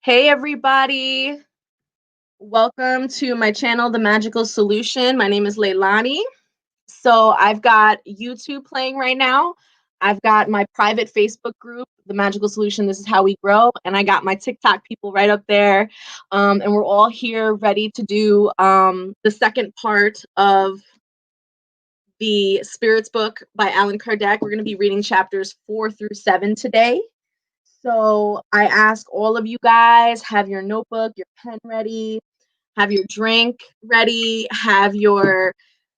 Hey everybody, welcome to my channel, The Magical Solution. My name is Leilani. So I've got YouTube playing right now. I've got my private Facebook group, The Magical Solution, This Is How We Grow. And I got my TikTok people right up there. And we're all here ready to do the second part of the Spirits book by Allan Kardec. We're going to be reading chapters 4 through 7 today. So I ask all of you guys, have your notebook, your pen ready, have your drink ready, have your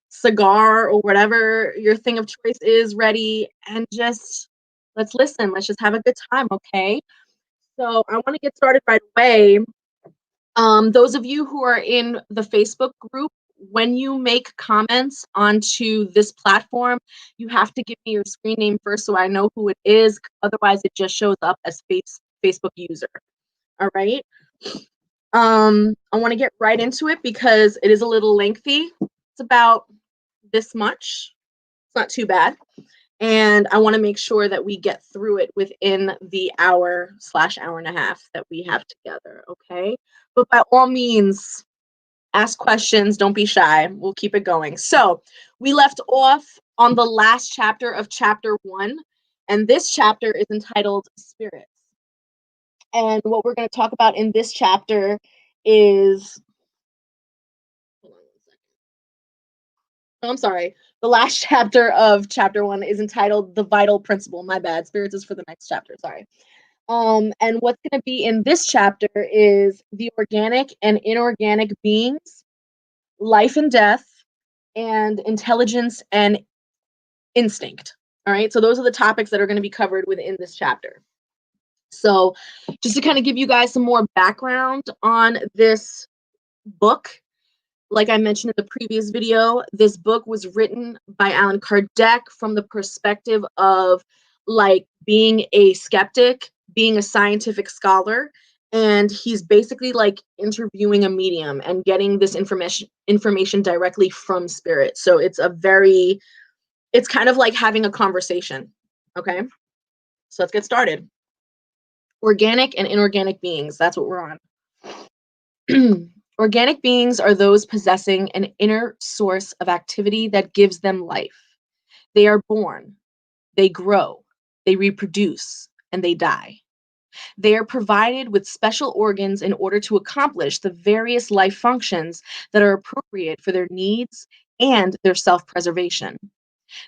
cigar or whatever your thing of choice is ready, and just let's listen. Let's just have a good time, okay? So I want to get started right away. Those of you who are in the Facebook group, when you make comments onto this platform, you have to give me your screen name first so I know who it is. Otherwise, it just shows up as Facebook user. All right. I want to get right into it because it is a little lengthy. It's about this much. It's not too bad. And I want to make sure that we get through it within the hour/hour and a half that we have together. Okay. But by all means, ask questions. Don't be shy. We'll keep it going. So we left off on the last chapter of chapter 1. And this chapter is entitled Spirits. And what we're going to talk about in this chapter is, I'm sorry, the last chapter of chapter 1 is entitled The Vital Principle. My bad. Spirits is for the next chapter. Sorry. And what's going to be in this chapter is the organic and inorganic beings, life and death, and intelligence and instinct. All right. So those are the topics that are going to be covered within this chapter. So just to kind of give you guys some more background on this book, like I mentioned in the previous video, this book was written by Allan Kardec from the perspective of like being a skeptic, being a scientific scholar, and he's basically like interviewing a medium and getting this information directly from spirit. So it's kind of like having a conversation. Okay, so let's get started. Organic and inorganic beings, that's what we're on. Organic beings are those possessing an inner source of activity that gives them life. They are born, they grow, they reproduce, and they die. They are provided with special organs in order to accomplish the various life functions that are appropriate for their needs and their self-preservation.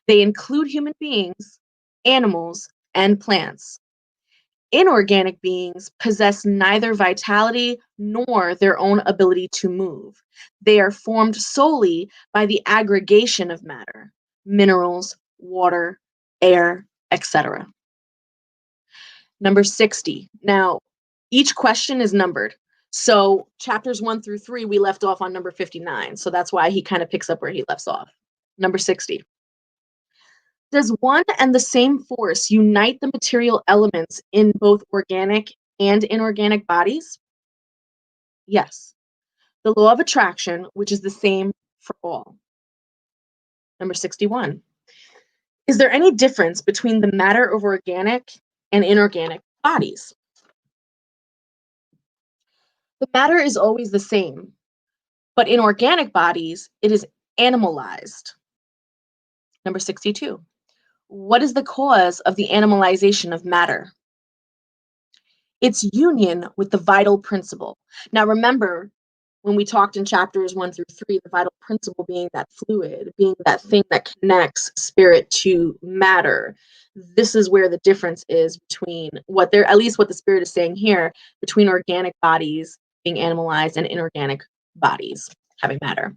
They include human beings, animals, and plants. Inorganic beings possess neither vitality nor their own ability to move. They are formed solely by the aggregation of matter, minerals, water, air, etc. Number 60. Now, each question is numbered. So chapters 1 through 3, we left off on number 59. So that's why he kind of picks up where he left off. Number 60. Does one and the same force unite the material elements in both organic and inorganic bodies? Yes. The law of attraction, which is the same for all. Number 61. Is there any difference between the matter of organic and inorganic bodies? The matter is always the same, but in organic bodies, it is animalized. Number 62. What is the cause of the animalization of matter? It's union with the vital principle. Now remember, when we talked in chapters 1 through 3, the vital principle being that fluid, being that thing that connects spirit to matter. This is where the difference is between at least what the spirit is saying here, between organic bodies being animalized and inorganic bodies having matter.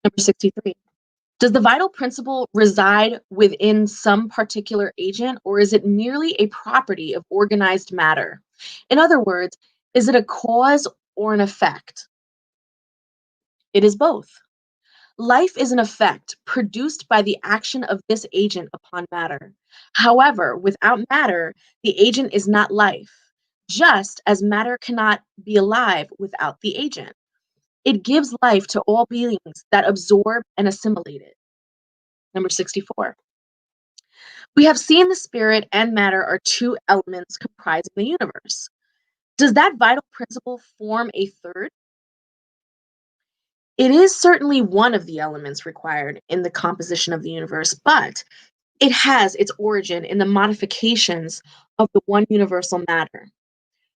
Number 63. Does the vital principle reside within some particular agent, or is it merely a property of organized matter? In other words, is it a cause or an effect? It is both. Life is an effect produced by the action of this agent upon matter. However, without matter, the agent is not life, just as matter cannot be alive without the agent. It gives life to all beings that absorb and assimilate it. Number 64. We have seen the spirit and matter are two elements comprising the universe. Does that vital principle form a third? It is certainly one of the elements required in the composition of the universe, but it has its origin in the modifications of the one universal matter.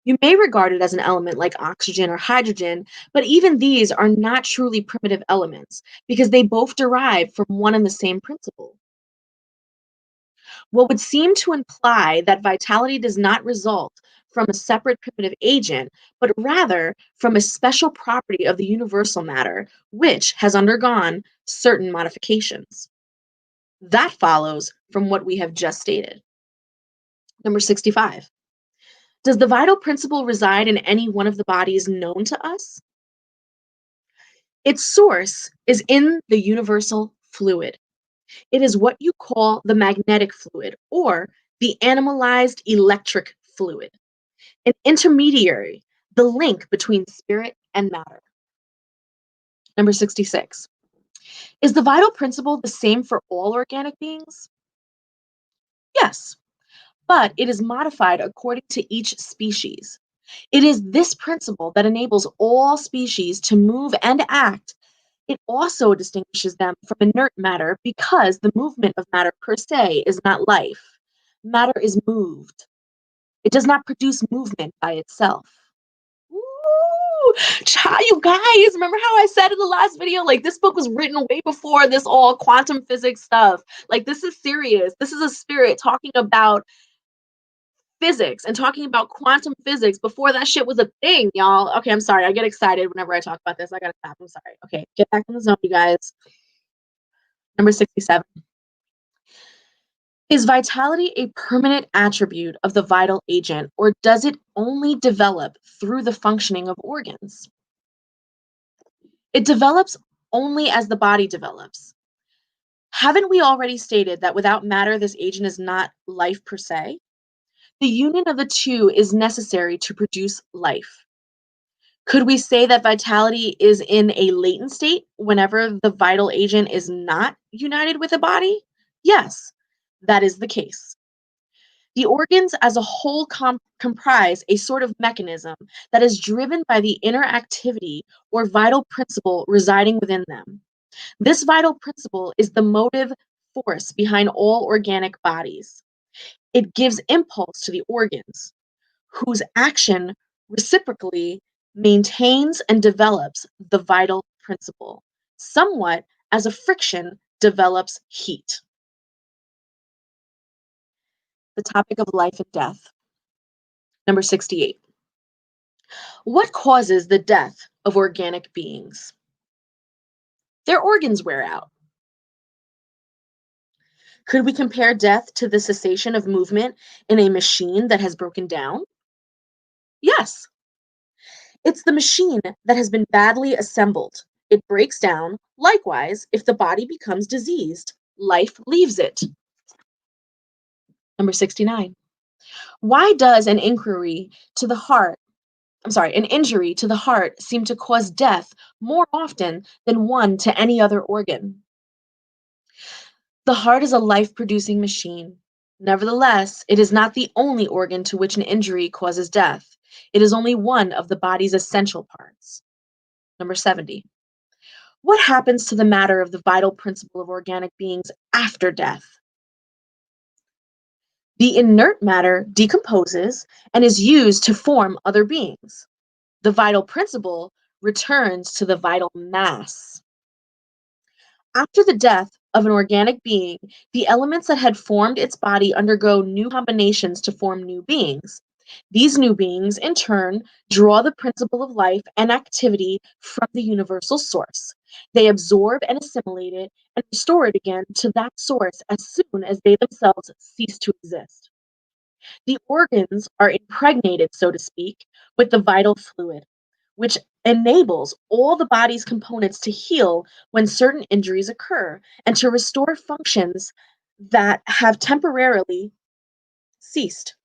You may regard it as an element like oxygen or hydrogen, but even these are not truly primitive elements because they both derive from one and the same principle. What would seem to imply that vitality does not result from a separate primitive agent, but rather from a special property of the universal matter, which has undergone certain modifications. That follows from what we have just stated. Number 65. Does the vital principle reside in any one of the bodies known to us? Its source is in the universal fluid. It is what you call the magnetic fluid or the animalized electric fluid, an intermediary, the link between spirit and matter. Number 66. Is the vital principle the same for all organic beings? Yes, but it is modified according to each species. It is this principle that enables all species to move and act. It also distinguishes them from inert matter because the movement of matter per se is not life. Matter is moved. It does not produce movement by itself. Ooh, you guys, remember how I said in the last video, like this book was written way before this all quantum physics stuff. Like this is serious. This is a spirit talking about physics and talking about quantum physics before that shit was a thing, y'all. Okay, I'm sorry. I get excited whenever I talk about this. I gotta stop. I'm sorry. Okay, get back in the zone, you guys. Number 67. Is vitality a permanent attribute of the vital agent, or does it only develop through the functioning of organs? It develops only as the body develops. Haven't we already stated that without matter, this agent is not life per se? The union of the two is necessary to produce life. Could we say that vitality is in a latent state whenever the vital agent is not united with the body? Yes, that is the case. The organs as a whole comprise a sort of mechanism that is driven by the inner activity or vital principle residing within them. This vital principle is the motive force behind all organic bodies. It gives impulse to the organs, whose action reciprocally maintains and develops the vital principle, somewhat as a friction develops heat. The topic of life and death. Number 68. What causes the death of organic beings? Their organs wear out. Could we compare death to the cessation of movement in a machine that has broken down? Yes. It's the machine that has been badly assembled. It breaks down. Likewise, if the body becomes diseased, life leaves it. Number 69. Why does an injury to the heart seem to cause death more often than one to any other organ? The heart is a life-producing machine. Nevertheless, it is not the only organ to which an injury causes death. It is only one of the body's essential parts. Number 70. What happens to the matter of the vital principle of organic beings after death? The inert matter decomposes and is used to form other beings. The vital principle returns to the vital mass. After the death of an organic being, the elements that had formed its body undergo new combinations to form new beings. These new beings, in turn, draw the principle of life and activity from the universal source. They absorb and assimilate it and restore it again to that source as soon as they themselves cease to exist. The organs are impregnated, so to speak, with the vital fluid, which enables all the body's components to heal when certain injuries occur and to restore functions that have temporarily ceased.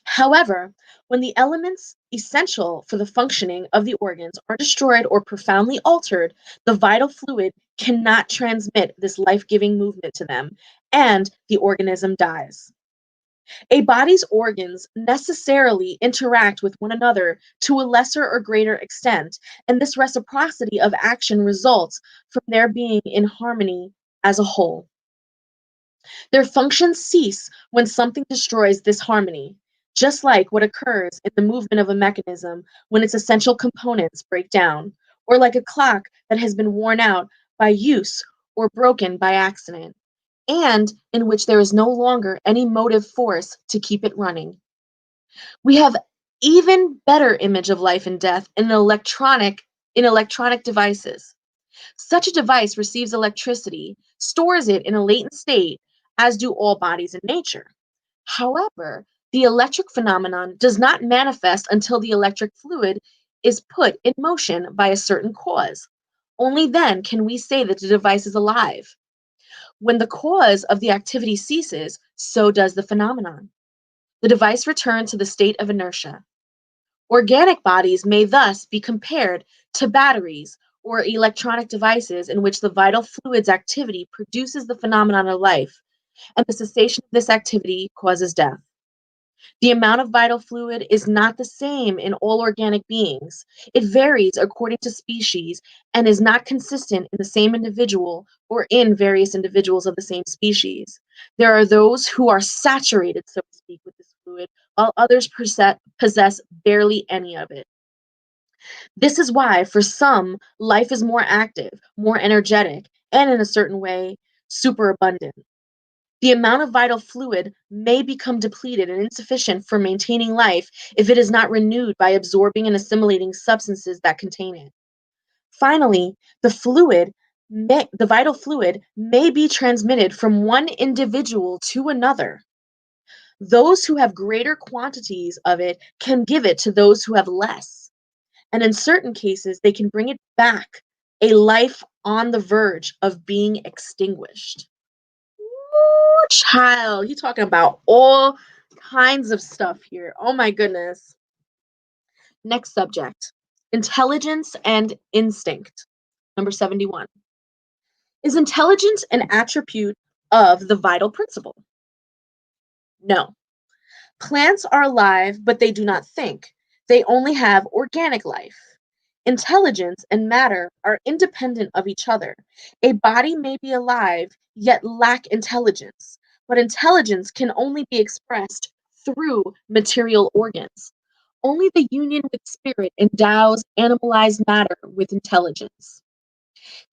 However, when the elements essential for the functioning of the organs are destroyed or profoundly altered, the vital fluid cannot transmit this life giving movement to them, and the organism dies. A body's organs necessarily interact with one another to a lesser or greater extent, and this reciprocity of action results from their being in harmony as a whole. Their functions cease when something destroys this harmony, just like what occurs in the movement of a mechanism when its essential components break down, or like a clock that has been worn out by use or broken by accident, and in which there is no longer any motive force to keep it running. We have even better image of life and death in electronic devices. Such a device receives electricity, stores it in a latent state, as do all bodies in nature. However, the electric phenomenon does not manifest until the electric fluid is put in motion by a certain cause. Only then can we say that the device is alive. When the cause of the activity ceases, so does the phenomenon. The device returns to the state of inertia. Organic bodies may thus be compared to batteries or electronic devices in which the vital fluid's activity produces the phenomenon of life, and the cessation of this activity causes death. The amount of vital fluid is not the same in all organic beings. It varies according to species and is not consistent in the same individual or in various individuals of the same species. There are those who are saturated, so to speak, with this fluid, while others possess barely any of it. This is why, for some, life is more active, more energetic, and in a certain way, superabundant. The amount of vital fluid may become depleted and insufficient for maintaining life if it is not renewed by absorbing and assimilating substances that contain it. Finally, the vital fluid may be transmitted from one individual to another. Those who have greater quantities of it can give it to those who have less. And in certain cases, they can bring it back, a life on the verge of being extinguished. Ooh, child, you talking about all kinds of stuff here. Oh my goodness. Next subject, intelligence and instinct. Number 71. Is intelligence an attribute of the vital principle? No. Plants are alive, but they do not think. They only have organic life. Intelligence and matter are independent of each other. A body may be alive, yet lack intelligence, but intelligence can only be expressed through material organs. Only the union with spirit endows animalized matter with intelligence.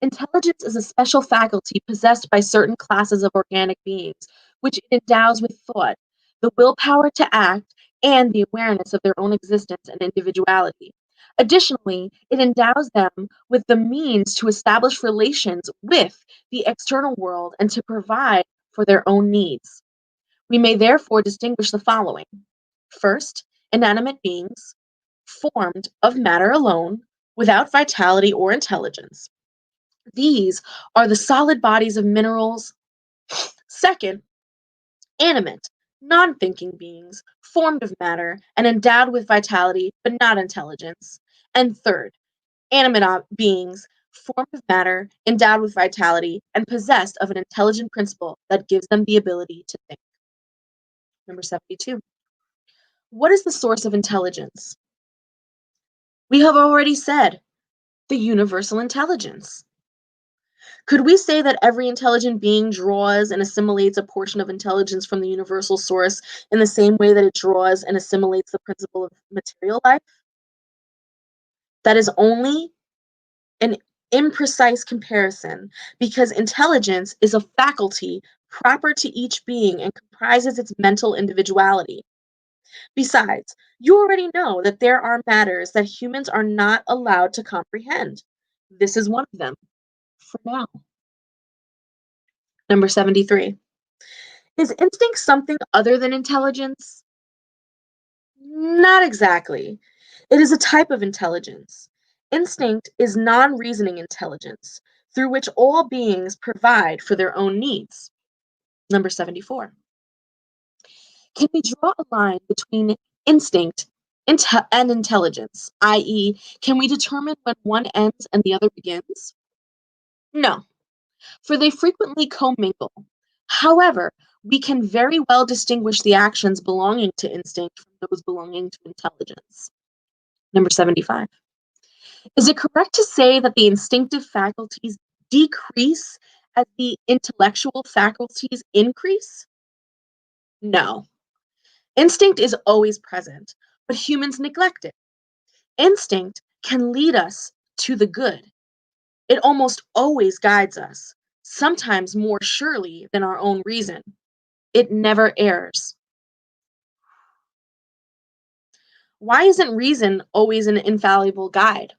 Intelligence is a special faculty possessed by certain classes of organic beings, which it endows with thought, the willpower to act, and the awareness of their own existence and individuality. Additionally, it endows them with the means to establish relations with the external world and to provide for their own needs. We may therefore distinguish the following. First, inanimate beings, formed of matter alone, without vitality or intelligence. These are the solid bodies of minerals. Second, animate, non thinking beings, formed of matter and endowed with vitality but not intelligence. And third, animate beings, formed of matter, endowed with vitality, and possessed of an intelligent principle that gives them the ability to think. Number 72. What is the source of intelligence? We have already said the universal intelligence. Could we say that every intelligent being draws and assimilates a portion of intelligence from the universal source in the same way that it draws and assimilates the principle of material life? That is only an imprecise comparison because intelligence is a faculty proper to each being and comprises its mental individuality. Besides, you already know that there are matters that humans are not allowed to comprehend. This is one of them for now. Number 73. Is instinct something other than intelligence? Not exactly. It is a type of intelligence. Instinct is non reasoning intelligence, through which all beings provide for their own needs. Number 74. Can we draw a line between instinct and intelligence, i.e., can we determine when one ends and the other begins? No, for they frequently commingle. However, we can very well distinguish the actions belonging to instinct from those belonging to intelligence. Number 75. Is it correct to say that the instinctive faculties decrease as the intellectual faculties increase? No. Instinct is always present, but humans neglect it. Instinct can lead us to the good. It almost always guides us, sometimes more surely than our own reason. It never errs. Why isn't reason always an infallible guide?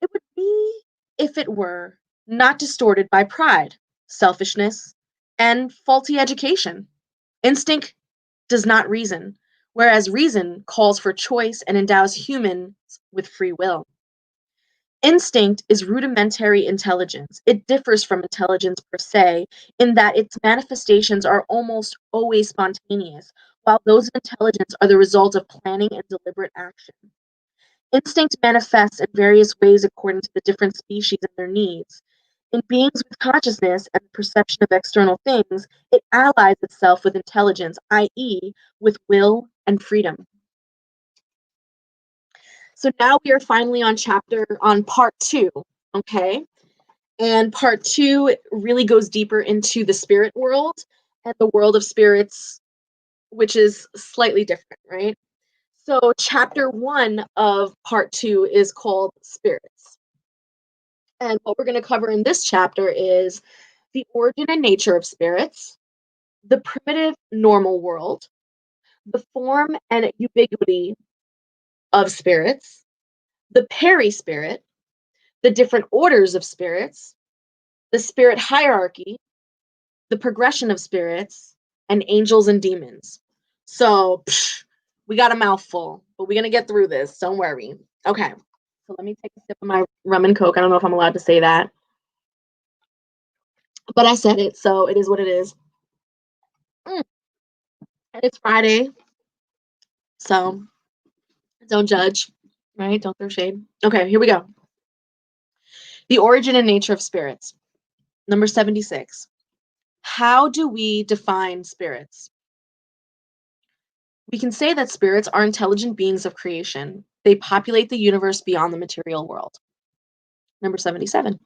It would be if it were not distorted by pride, selfishness, and faulty education. Instinct does not reason, whereas reason calls for choice and endows humans with free will. Instinct is rudimentary intelligence. It differs from intelligence per se in that its manifestations are almost always spontaneous, while those of intelligence are the result of planning and deliberate action. Instinct manifests in various ways according to the different species and their needs. In beings with consciousness and the perception of external things, it allies itself with intelligence, i.e., with will and freedom. So now we are finally on part 2, okay? And part 2 really goes deeper into the spirit world and the world of spirits, which is slightly different, right? So chapter 1 of part 2 is called Spirits. And what we're going to cover in this chapter is the origin and nature of spirits, the primitive normal world, the form and ubiquity of spirits, the peri-spirit, the different orders of spirits, the spirit hierarchy, the progression of spirits, and angels and demons. So, we got a mouthful, but we're going to get through this. Don't worry. Okay, so let me take a sip of my rum and coke. I don't know if I'm allowed to say that, but I said it, so it is what it is. And it's Friday, so don't judge, right? Don't throw shade. Okay, here we go. The origin and nature of spirits. Number 76. How do we define spirits? We can say that spirits are intelligent beings of creation. They populate the universe beyond the material world. Number 77.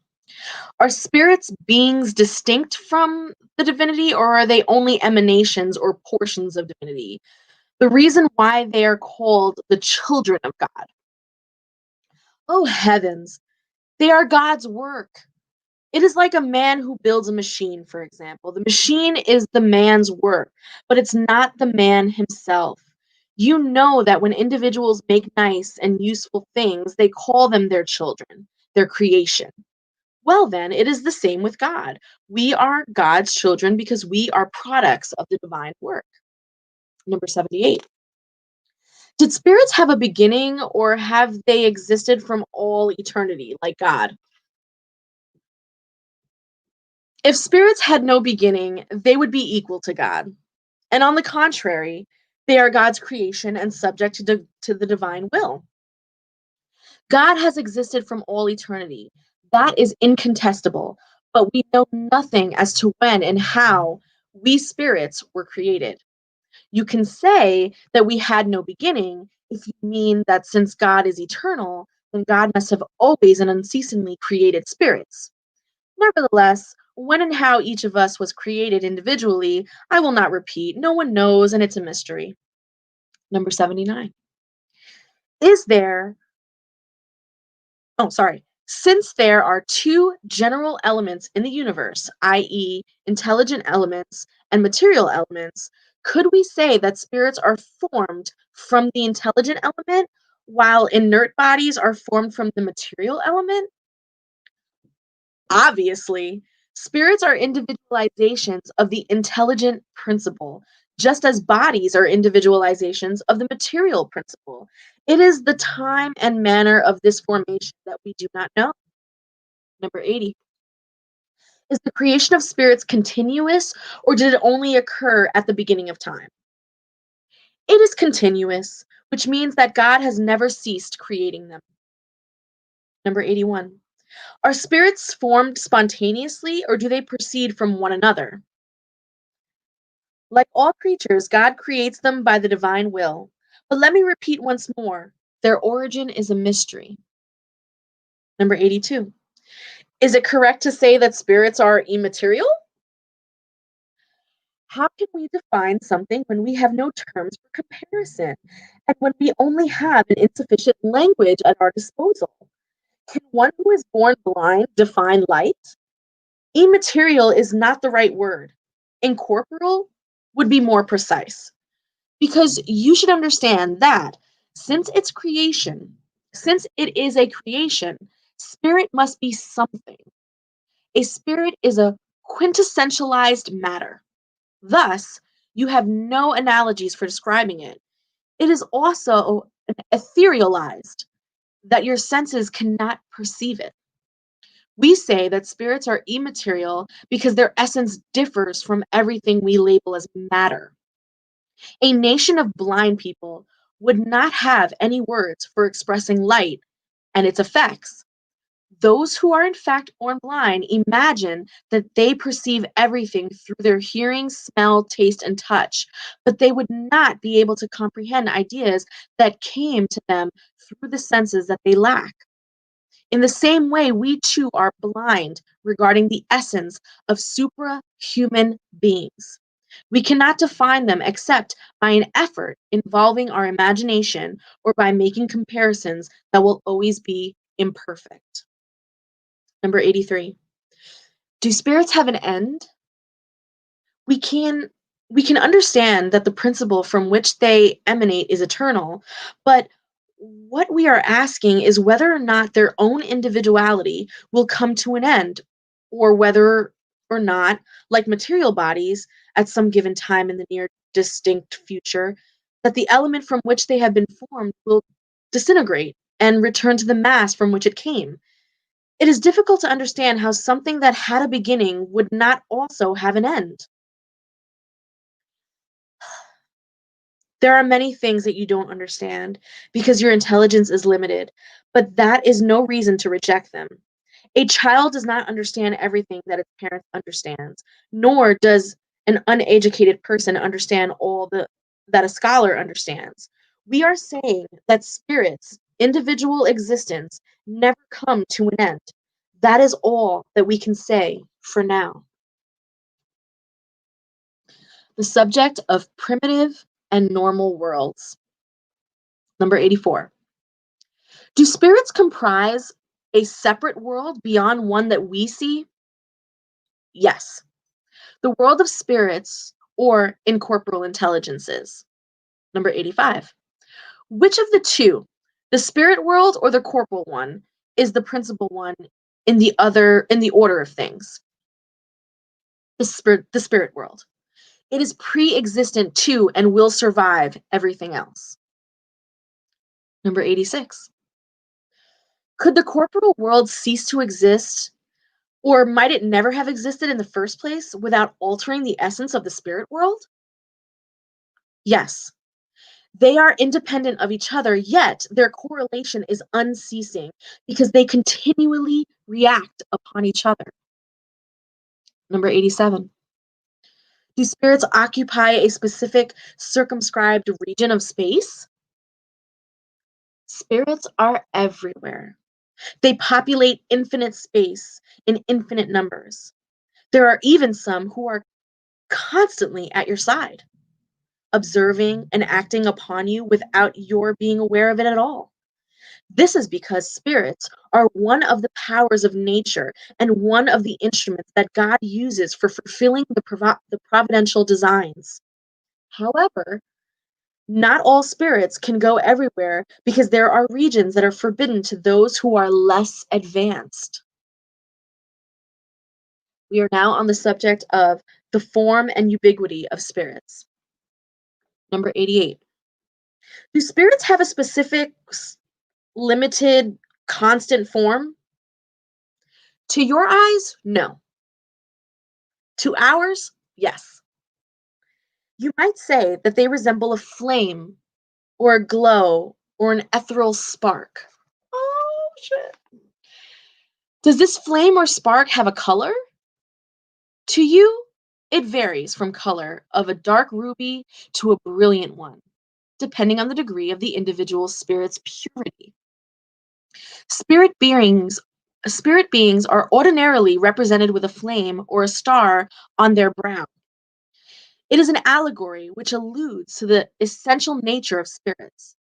Are spirits beings distinct from the divinity, or are they only emanations or portions of divinity? The reason why they are called the children of God. Oh heavens, they are God's work. It is like a man who builds a machine, for example. The machine is the man's work, but it's not the man himself. You know that when individuals make nice and useful things, they call them their children, their creation. Well, then, it is the same with God. We are God's children because we are products of the divine work. Number 78. Did spirits have a beginning, or have they existed from all eternity, like God? If spirits had no beginning, they would be equal to God. And on the contrary, they are God's creation and subject to the divine will. God has existed from all eternity. That is incontestable, but we know nothing as to when and how we spirits were created. You can say that we had no beginning if you mean that since God is eternal, then God must have always and unceasingly created spirits. Nevertheless, when and how each of us was created individually, I will not repeat. No one knows, and it's a mystery. Number 79. Is there, oh, sorry. Since there are two general elements in the universe, i.e., intelligent elements and material elements, could we say that spirits are formed from the intelligent element while inert bodies are formed from the material element? Obviously, spirits are individualizations of the intelligent principle, just as bodies are individualizations of the material principle. It is the time and manner of this formation that we do not know. Number 80. Is the creation of spirits continuous, or did it only occur at the beginning of time? It is continuous, which means that God has never ceased creating them. Number 81. Are spirits formed spontaneously, or do they proceed from one another? Like all creatures, God creates them by the divine will. But let me repeat once more, their origin is a mystery. Number 82. Is it correct to say that spirits are immaterial? How can we define something when we have no terms for comparison and when we only have an insufficient language at our disposal? Can one who is born blind define light? Immaterial is not the right word. Incorporeal would be more precise. Because you should understand that since its creation, since it is a creation, spirit must be something. A spirit is a quintessentialized matter. Thus, you have no analogies for describing it. It is also etherealized, that your senses cannot perceive it. We say that spirits are immaterial because their essence differs from everything we label as matter. A nation of blind people would not have any words for expressing light and its effects. Those who are in fact born blind imagine that they perceive everything through their hearing, smell, taste, and touch, but they would not be able to comprehend ideas that came to them through the senses that they lack. In the same way, we too are blind regarding the essence of suprahuman beings. We cannot define them except by an effort involving our imagination or by making comparisons that will always be imperfect. Number 83. Do spirits have an end? We can we can understand that the principle from which they emanate is eternal, but what we are asking is whether or not their own individuality will come to an end, or whether or not, like material bodies, at some given time in the near distinct future, that the element from which they have been formed will disintegrate and return to the mass from which it came. It is difficult to understand how something that had a beginning would not also have an end. There are many things that you don't understand because your intelligence is limited, but that is no reason to reject them. A child does not understand everything that its parent understands, nor does an uneducated person understand all that a scholar understands. We are saying that spirits, individual existence, never come to an end. That is all that we can say for now. The subject of primitive and normal worlds. Number 84. Do spirits comprise a separate world beyond one that we see? Yes. The world of spirits or incorporeal intelligences. Number 85. Which of the two, the spirit world or the corporal one, is the principal one in the order of things? The spirit world. It is pre-existent to and will survive everything else. Number 86. Could the corporal world cease to exist, or might it never have existed in the first place without altering the essence of the spirit world? Yes. They are independent of each other, yet their correlation is unceasing because they continually react upon each other. Number 87. Do spirits occupy a specific circumscribed region of space? Spirits are everywhere. They populate infinite space in infinite numbers. There are even some who are constantly at your side, observing and acting upon you without your being aware of it at all. This is because spirits are one of the powers of nature and one of the instruments that God uses for fulfilling the providential designs. However, not all spirits can go everywhere because there are regions that are forbidden to those who are less advanced. We are now on the subject of the form and ubiquity of spirits. Number 88. Do spirits have a specific, limited, constant form? To your eyes, no. To ours, yes. You might say that they resemble a flame or a glow or an ethereal spark. Oh, shit. Does this flame or spark have a color? To you, it varies from color of a dark ruby to a brilliant one, depending on the degree of the individual spirit's purity. Spirit beings Spirit beings are ordinarily represented with a flame or a star on their brow. It is an allegory which alludes to the essential nature of spirits.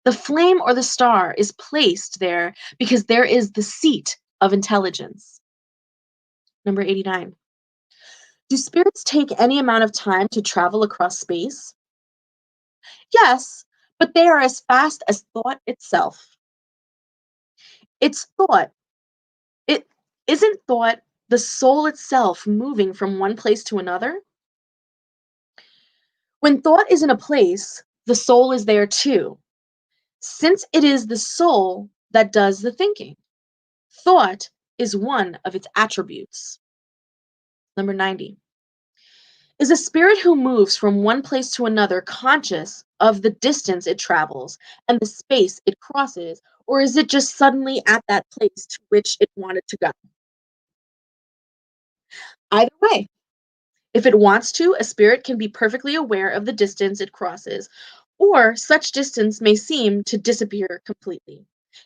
The flame or the star is placed there because there is the seat of intelligence. Number 89. Do spirits take any amount of time to travel across space? Yes, but they are as fast as thought itself. It's thought. It isn't thought the soul itself moving from one place to another? When thought is in a place, the soul is there too, since it is the soul that does the thinking. Thought is one of its attributes. Number 90. Is a spirit who moves from one place to another conscious of the distance it travels and the space it crosses, or is it just suddenly at that place to which it wanted to go? Either way, if it wants to, a spirit can be perfectly aware of the distance it crosses, or such distance may seem to disappear completely.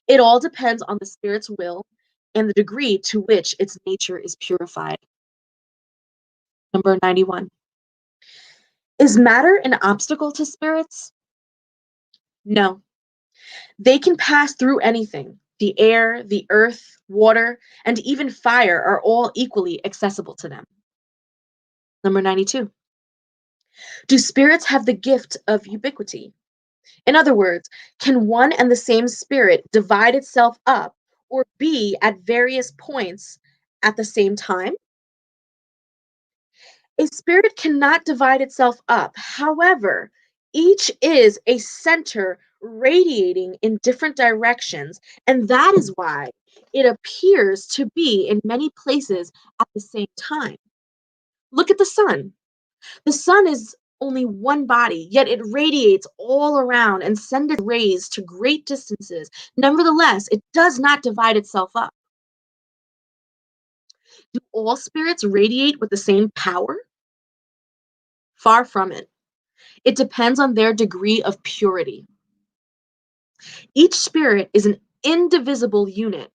It all depends on the spirit's will and the degree to which its nature is purified. Number 91. Is matter an obstacle to spirits? No. They can pass through anything. The air, the earth, water, and even fire are all equally accessible to them. Number 92. Do spirits have the gift of ubiquity? In other words, can one and the same spirit divide itself up or be at various points at the same time? A spirit cannot divide itself up. However, each is a center radiating in different directions, and that is why it appears to be in many places at the same time. Look at the sun. The sun is only one body, yet it radiates all around and sends its rays to great distances. Nevertheless, it does not divide itself up. Do all spirits radiate with the same power? Far from it. It depends on their degree of purity. Each spirit is an indivisible unit,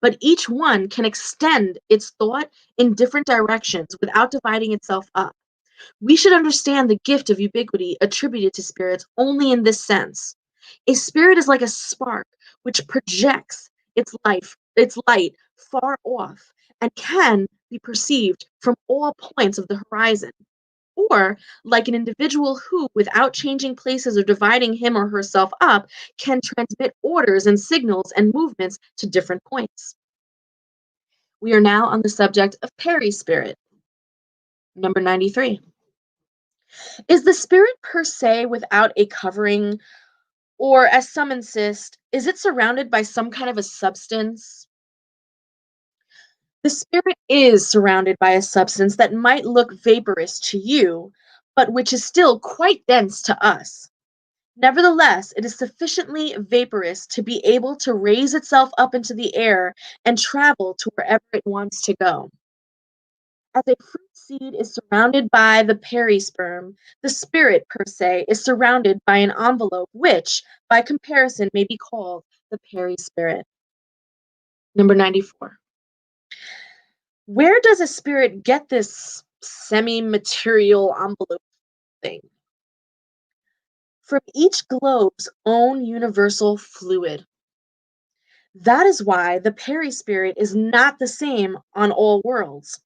but each one can extend its thought in different directions without dividing itself up. We should understand the gift of ubiquity attributed to spirits only in this sense. A spirit is like a spark which projects its light far off and can be perceived from all points of the horizon. Or like an individual who, without changing places or dividing him or herself up, can transmit orders and signals and movements to different points. We are now on the subject of perispirit. Number 93. Is the spirit per se without a covering, or as some insist, is it surrounded by some kind of a substance? The spirit is surrounded by a substance that might look vaporous to you, but which is still quite dense to us. Nevertheless, it is sufficiently vaporous to be able to raise itself up into the air and travel to wherever it wants to go. As a fruit seed is surrounded by the perisperm, the spirit per se is surrounded by an envelope which, by comparison, may be called the perispirit. Number 94. Where does a spirit get this semi-material envelope thing? From each globe's own universal fluid. That is why the perispirit is not the same on all worlds.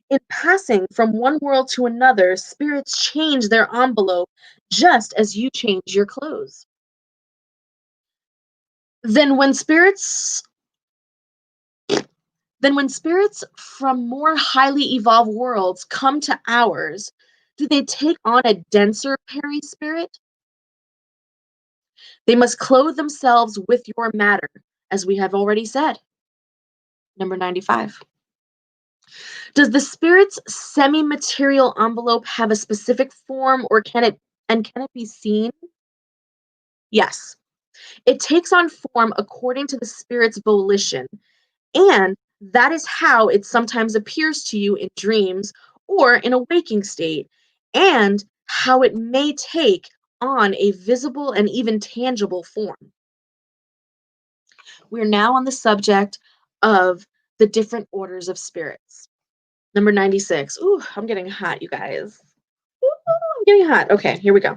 In passing from one world to another, spirits change their envelope just as you change your clothes. Then when spirits then when spirits from more highly evolved worlds come to ours, do they take on a denser perispirit? They must clothe themselves with your matter, as we have already said. Number 95. Does the spirit's semi-material envelope have a specific form, or can it be seen? Yes. It takes on form according to the spirit's volition, and that is how it sometimes appears to you in dreams or in a waking state, and how it may take on a visible and even tangible form. We're now on the subject of the different orders of spirits. Number 96. Ooh, I'm getting hot, you guys. Ooh, I'm getting hot. Okay, here we go.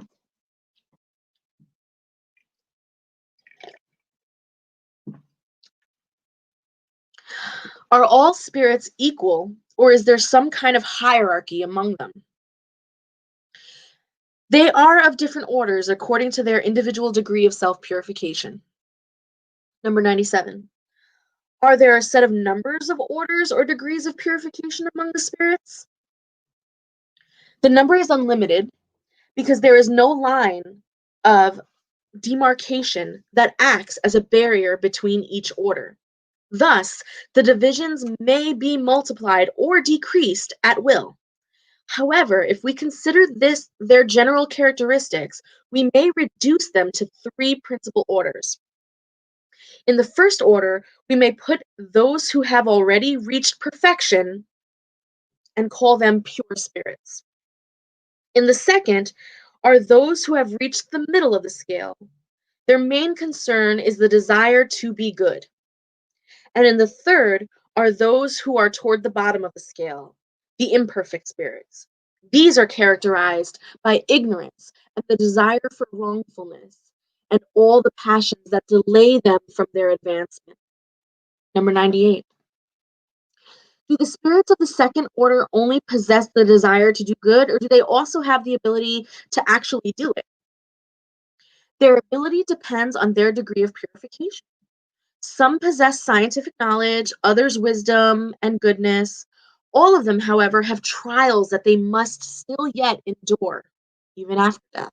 Are all spirits equal, or is there some kind of hierarchy among them? They are of different orders according to their individual degree of self purification. Number 97. Are there a set of numbers of orders or degrees of purification among the spirits? The number is unlimited because there is no line of demarcation that acts as a barrier between each order. Thus, the divisions may be multiplied or decreased at will. However, if we consider their general characteristics, we may reduce them to three principal orders. In the first order, we may put those who have already reached perfection and call them pure spirits. In the second are those who have reached the middle of the scale. Their main concern is the desire to be good. And in the third are those who are toward the bottom of the scale, the imperfect spirits. These are characterized by ignorance and the desire for wrongfulness and all the passions that delay them from their advancement. Number 98. Do the spirits of the second order only possess the desire to do good, or do they also have the ability to actually do it? Their ability depends on their degree of purification. Some possess scientific knowledge, others wisdom and goodness. All of them, however, have trials that they must still yet endure, even after death.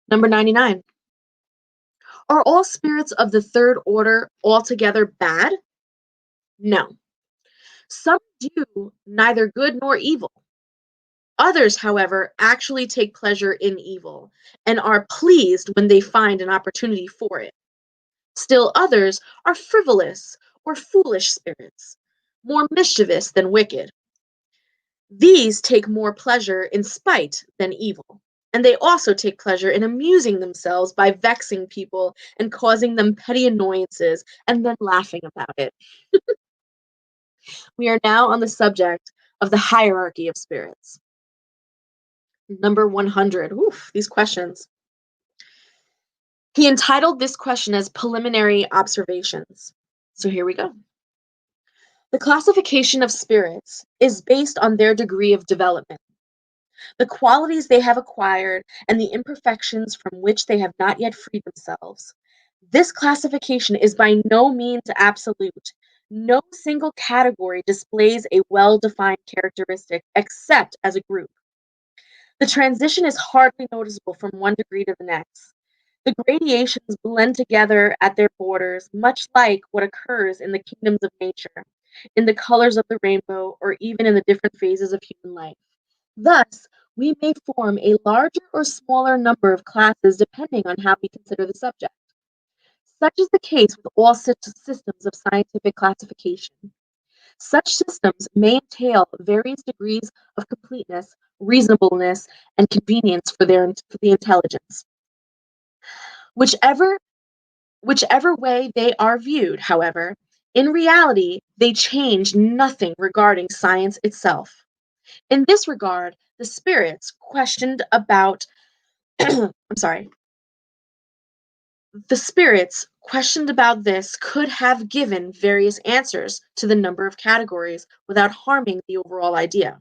Number 99. Are all spirits of the third order altogether bad? No. Some do neither good nor evil. Others, however, actually take pleasure in evil and are pleased when they find an opportunity for it. Still others are frivolous or foolish spirits, more mischievous than wicked. These take more pleasure in spite than evil, and they also take pleasure in amusing themselves by vexing people and causing them petty annoyances and then laughing about it. We are now on the subject of the hierarchy of spirits. Number 100. Oof, these questions. He entitled this question as preliminary observations. So here we go. The classification of spirits is based on their degree of development, the qualities they have acquired, and the imperfections from which they have not yet freed themselves. This classification is by no means absolute. No single category displays a well-defined characteristic except as a group. The transition is hardly noticeable from one degree to the next. The gradations blend together at their borders, much like what occurs in the kingdoms of nature, in the colors of the rainbow, or even in the different phases of human life. Thus, we may form a larger or smaller number of classes depending on how we consider the subject. Such is the case with all systems of scientific classification. Such systems may entail various degrees of completeness, reasonableness, and convenience for the intelligence. Whichever way they are viewed, however, in reality, they change nothing regarding science itself. In this regard, the spirits questioned about I'm sorry. The spirits questioned about this could have given various answers to the number of categories without harming the overall idea.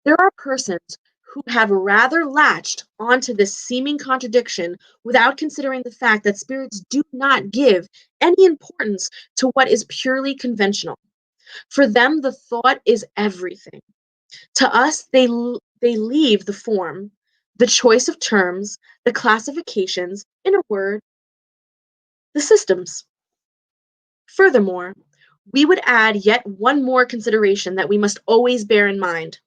There are persons who have rather latched onto this seeming contradiction without considering the fact that spirits do not give any importance to what is purely conventional. For them, the thought is everything. To us, they leave the form, the choice of terms, the classifications, in a word, the systems. Furthermore, We would add yet one more consideration that we must always bear in mind.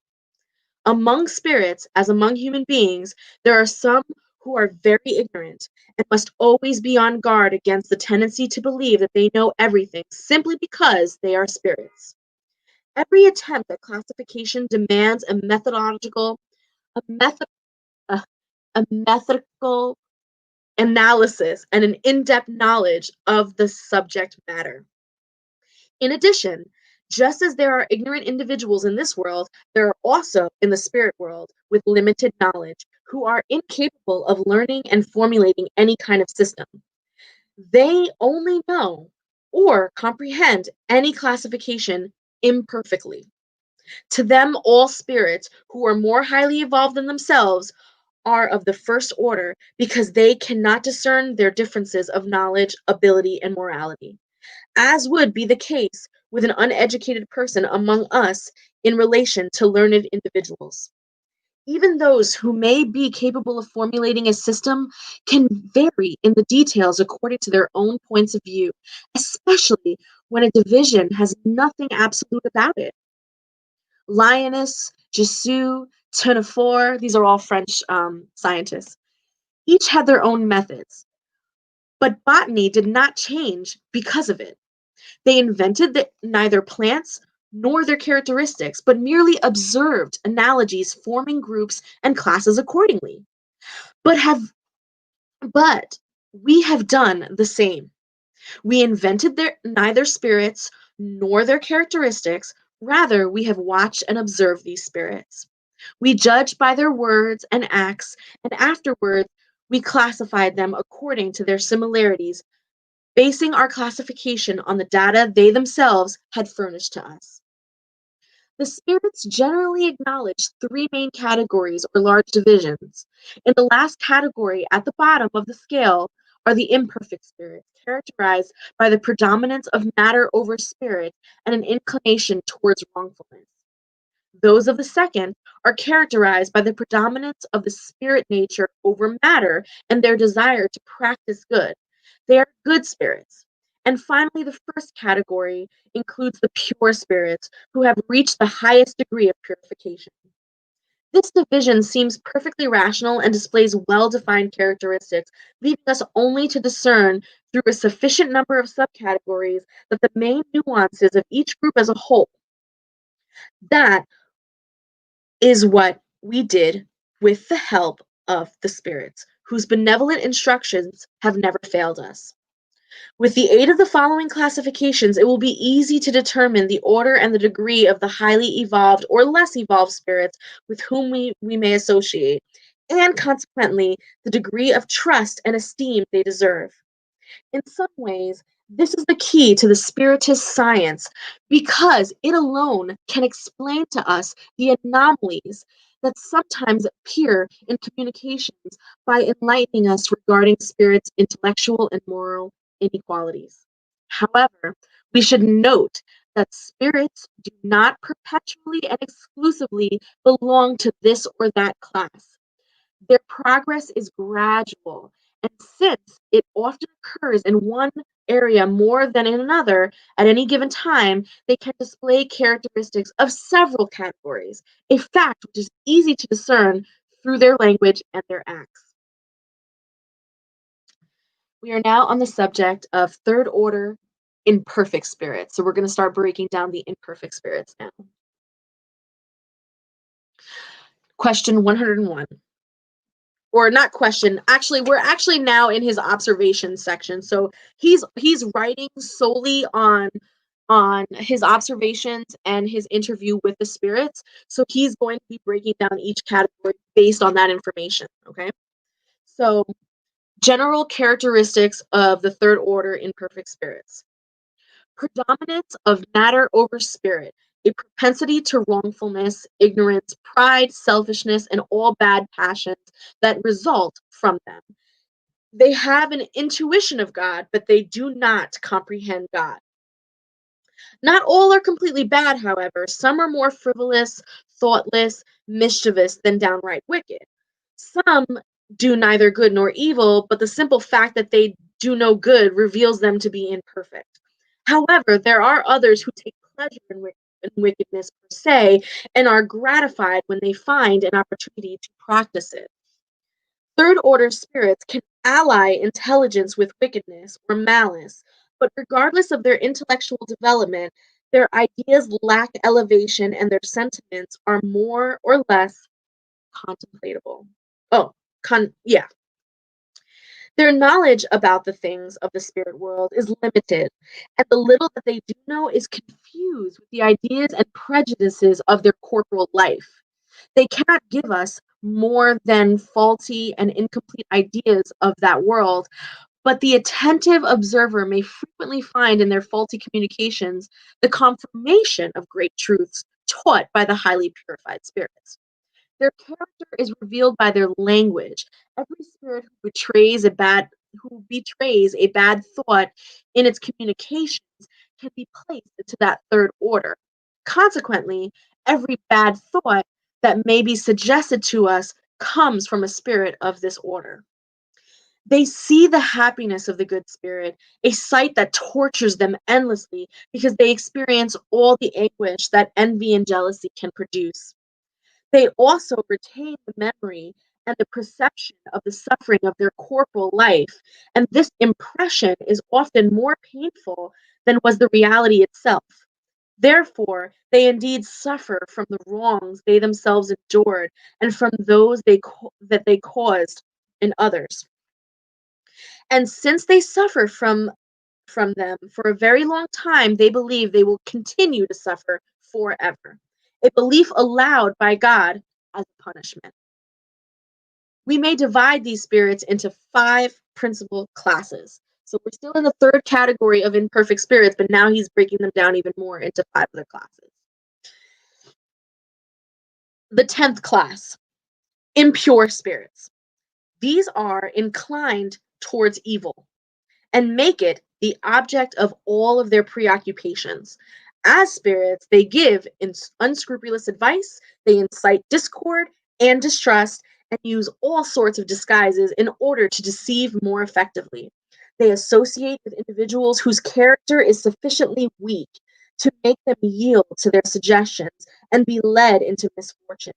Among spirits, as among human beings, there are some who are very ignorant and must always be on guard against the tendency to believe that they know everything simply because they are spirits. Every attempt at classification demands a method, a, a methodical analysis and an in-depth knowledge of the subject matter. In addition, just as there are ignorant individuals in this world, there are also in the spirit world with limited knowledge who are incapable of learning and formulating any kind of system. They only know or comprehend any classification imperfectly. To them, all spirits who are more highly evolved than themselves are of the first order because they cannot discern their differences of knowledge, ability, and morality, as would be the case with an uneducated person among us in relation to learned individuals. Even those who may be capable of formulating a system can vary in the details according to their own points of view, especially when a division has nothing absolute about it. Linnaeus, Jussieu, Tournefort, these are all French scientists. Each had their own methods, but botany did not change because of it. They invented neither plants nor their characteristics, but merely observed analogies forming groups and classes accordingly. But have but we have done the same. We invented neither spirits nor their characteristics, rather we have watched and observed these spirits. We judged by their words and acts, and afterwards we classified them according to their similarities, basing our classification on the data they themselves had furnished to us. The spirits generally acknowledge three main categories or large divisions. In the last category, at the bottom of the scale, are the imperfect spirits, characterized by the predominance of matter over spirit and an inclination towards wrongfulness. Those of the second are characterized by the predominance of the spirit nature over matter and their desire to practice good. They are good spirits. And finally, the first category includes the pure spirits who have reached the highest degree of purification. This division seems perfectly rational and displays well defined characteristics, leaving us only to discern through a sufficient number of subcategories that the main nuances of each group as a whole. That is what we did with the help of the spirits, whose benevolent instructions have never failed us. With the aid of the following classifications, it will be easy to determine the order and the degree of the highly evolved or less evolved spirits with whom we may associate, and consequently, the degree of trust and esteem they deserve. In some ways, this is the key to the Spiritist science because it alone can explain to us the anomalies that sometimes appear in communications by enlightening us regarding spirits' intellectual and moral inequalities. However, we should note that spirits do not perpetually and exclusively belong to this or that class. Their progress is gradual, and since it often occurs in one area more than in another at any given time, they can display characteristics of several categories, a fact which is easy to discern through their language and their acts. We are now on the subject of third order imperfect spirits. So we're going to start breaking down the imperfect spirits now. Question 101. Or not question, actually we're actually now in his observation section, so he's writing solely on his observations and his interview with the spirits, so he's going to be breaking down each category based on that information. Okay, so general characteristics of the third order imperfect spirits: predominance of matter over spirit, a propensity to wrongfulness, ignorance, pride, selfishness, and all bad passions that result from them. They have an intuition of God, but they do not comprehend God. Not all are completely bad, however. Some are more frivolous, thoughtless, mischievous than downright wicked. Some do neither good nor evil, but the simple fact that they do no good reveals them to be imperfect. However, there are others who take pleasure in wickedness per se and are gratified when they find an opportunity to practice it. Third order spirits can ally intelligence with wickedness or malice, but regardless of their intellectual development, their ideas lack elevation and their sentiments are more or less contemplatable. Oh, yeah. Their knowledge about the things of the spirit world is limited, and the little that they do know is confused with the ideas and prejudices of their corporal life. They cannot give us more than faulty and incomplete ideas of that world, but the attentive observer may frequently find in their faulty communications the confirmation of great truths taught by the highly purified spirits. Their character is revealed by their language. Every spirit who betrays a bad thought in its communications can be placed into that third order. Consequently, every bad thought that may be suggested to us comes from a spirit of this order. They see the happiness of the good spirit, a sight that tortures them endlessly because they experience all the anguish that envy and jealousy can produce. They also retain the memory and the perception of the suffering of their corporal life, and this impression is often more painful than was the reality itself. Therefore, they indeed suffer from the wrongs they themselves endured and from those that they caused in others. And since they suffer from them for a very long time, they believe they will continue to suffer forever. A belief allowed by God as a punishment. We may divide these spirits into five principal classes. So we're still in the third category of imperfect spirits, but now he's breaking them down even more into five other classes. The 10th class, impure spirits. These are inclined towards evil and make it the object of all of their preoccupations. As spirits, they give unscrupulous advice, they incite discord and distrust, and use all sorts of disguises in order to deceive more effectively. They associate with individuals whose character is sufficiently weak to make them yield to their suggestions and be led into misfortune.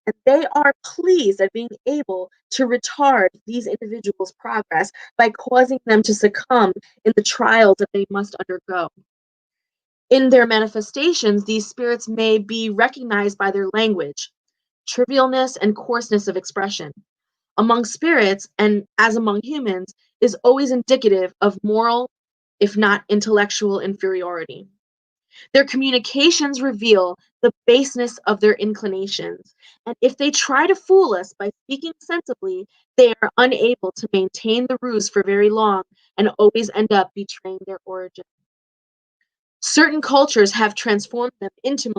And they are pleased at being able to retard these individuals' progress by causing them to succumb in the trials that they must undergo. In their manifestations, these spirits may be recognized by their language, trivialness, and coarseness of expression. Among spirits, and as among humans, is always indicative of moral, if not intellectual, inferiority. Their communications reveal the baseness of their inclinations, and if they try to fool us by speaking sensibly, they are unable to maintain the ruse for very long and always end up betraying their origin. Certain cultures have transformed them into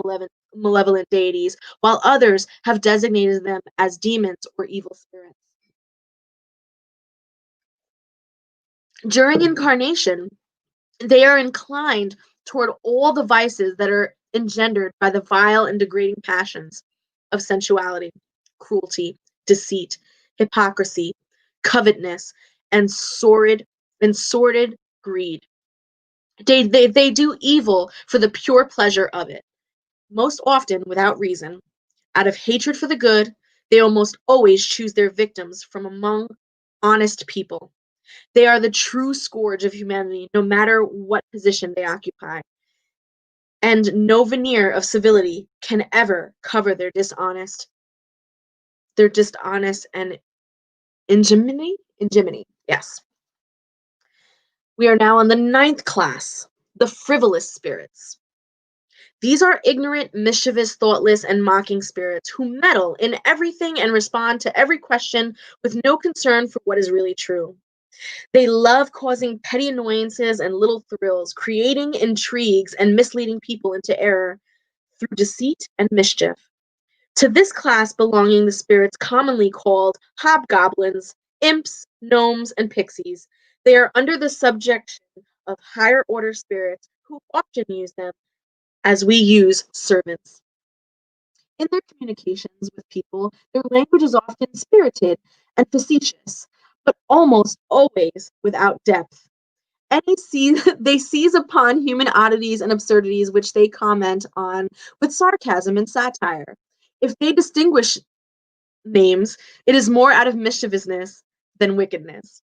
malevolent deities, while others have designated them as demons or evil spirits. During incarnation, they are inclined toward all the vices that are engendered by the vile and degrading passions of sensuality, cruelty, deceit, hypocrisy, covetousness, and sordid greed. They do evil for the pure pleasure of it, most often without reason. Out of hatred for the good, they almost always choose their victims from among honest people. They are the true scourge of humanity, no matter what position they occupy. And no veneer of civility can ever cover their dishonest and ingenuity. Yes. We are now on the 9th class, the frivolous spirits. These are ignorant, mischievous, thoughtless, and mocking spirits who meddle in everything and respond to every question with no concern for what is really true. They love causing petty annoyances and little thrills, creating intrigues and misleading people into error through deceit and mischief. To this class belonging the spirits commonly called hobgoblins, imps, gnomes, and pixies. They are under the subjection of higher order spirits who often use them as we use servants. In their communications with people, their language is often spirited and facetious, but almost always without depth. They seize upon human oddities and absurdities which they comment on with sarcasm and satire. If they distinguish names, it is more out of mischievousness than wickedness.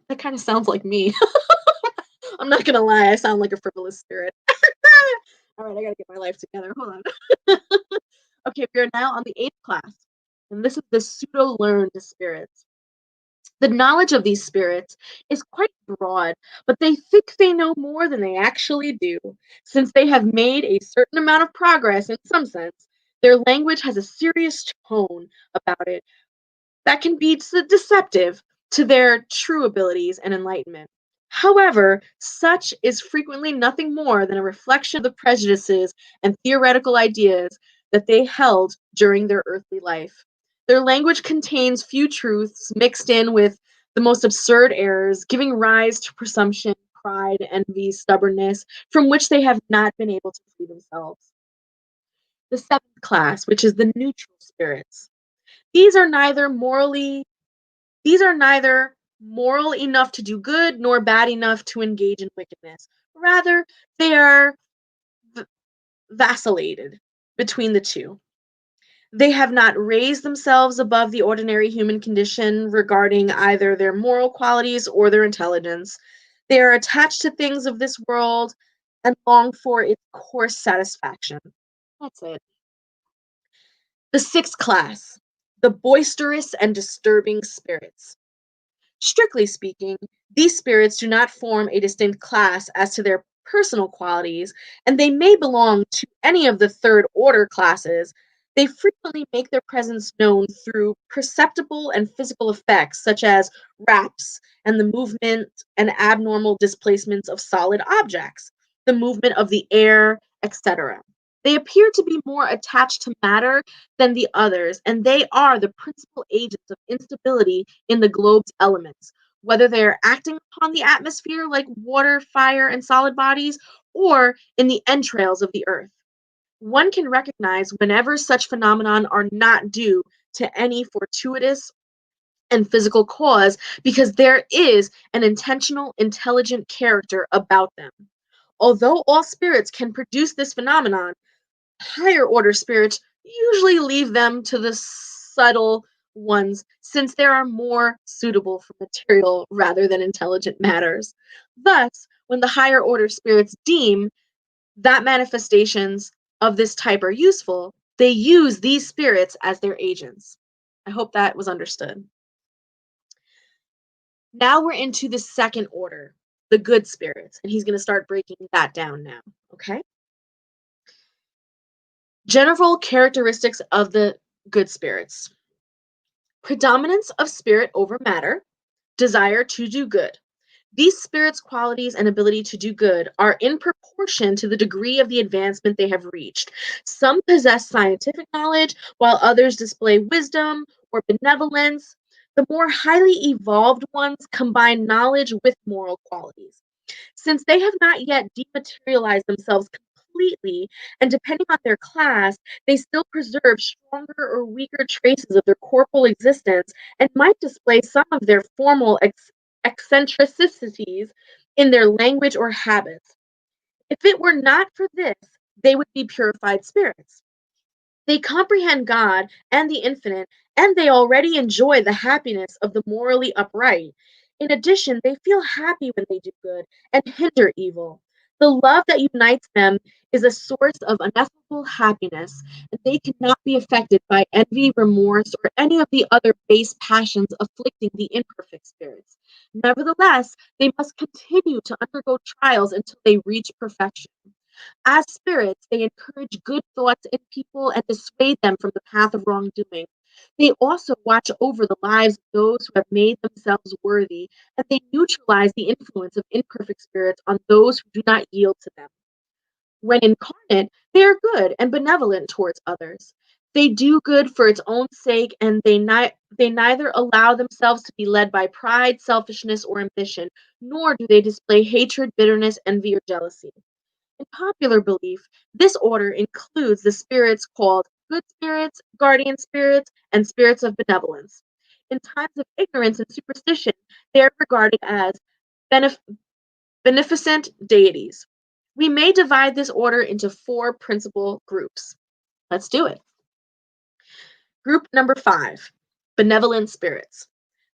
That kind of sounds like me. I'm not gonna lie, I sound like a frivolous spirit. All right, I gotta get my life together. Hold on. Okay, we are now on the eighth class, and this is the pseudo learned spirits. The knowledge of these spirits is quite broad, but they think they know more than they actually do. Since they have made a certain amount of progress in some sense, their language has a serious tone about it that can be deceptive to their true abilities and enlightenment. However, such is frequently nothing more than a reflection of the prejudices and theoretical ideas that they held during their earthly life. Their language contains few truths mixed in with the most absurd errors, giving rise to presumption, pride, envy, stubbornness, from which they have not been able to free themselves. The seventh class, which is the neutral spirits. These are neither morally these are neither moral enough to do good nor bad enough to engage in wickedness. Rather, they are v- vacillated between the two. They have not raised themselves above the ordinary human condition regarding either their moral qualities or their intelligence. They are attached to things of this world and long for its coarse satisfaction. That's it. The sixth class, the boisterous and disturbing spirits. Strictly speaking, these spirits do not form a distinct class as to their personal qualities, and they may belong to any of the third order classes. They frequently make their presence known through perceptible and physical effects, such as raps and the movement and abnormal displacements of solid objects, the movement of the air, etc. They appear to be more attached to matter than the others, and they are the principal agents of instability in the globe's elements, whether they are acting upon the atmosphere like water, fire, and solid bodies, or in the entrails of the earth. One can recognize whenever such phenomenon are not due to any fortuitous and physical cause because there is an intentional, intelligent character about them. Although all spirits can produce this phenomenon, higher order spirits usually leave them to the subtle ones since they are more suitable for material rather than intelligent matters. Thus, when the higher order spirits deem that manifestations of this type are useful, they use these spirits as their agents. I hope that was understood. Now we're into the second order, the good spirits, and he's going to start breaking that down now. Okay? General characteristics of the good spirits: predominance of spirit over matter, desire to do good. These spirits' qualities and ability to do good are in proportion to the degree of the advancement they have reached. Some possess scientific knowledge, while others display wisdom or benevolence. The more highly evolved ones combine knowledge with moral qualities. Since they have not yet dematerialized themselves completely, and depending on their class, they still preserve stronger or weaker traces of their corporal existence and might display some of their formal eccentricities in their language or habits. If it were not for this, they would be purified spirits. They comprehend God and the infinite, and they already enjoy the happiness of the morally upright. In addition, they feel happy when they do good and hinder evil. The love that unites them is a source of ineffable happiness, and they cannot be affected by envy, remorse, or any of the other base passions afflicting the imperfect spirits. Nevertheless, they must continue to undergo trials until they reach perfection. As spirits, they encourage good thoughts in people and dissuade them from the path of wrongdoing. They also watch over the lives of those who have made themselves worthy, and they neutralize the influence of imperfect spirits on those who do not yield to them. When incarnate, they are good and benevolent towards others. They do good for its own sake, and they neither allow themselves to be led by pride, selfishness, or ambition, nor do they display hatred, bitterness, envy, or jealousy. In popular belief, this order includes the spirits called good spirits, guardian spirits, and spirits of benevolence. In times of ignorance and superstition, they are regarded as benef- Beneficent deities. We may divide this order into 4 principal groups. Let's do it. Group number 5, benevolent spirits.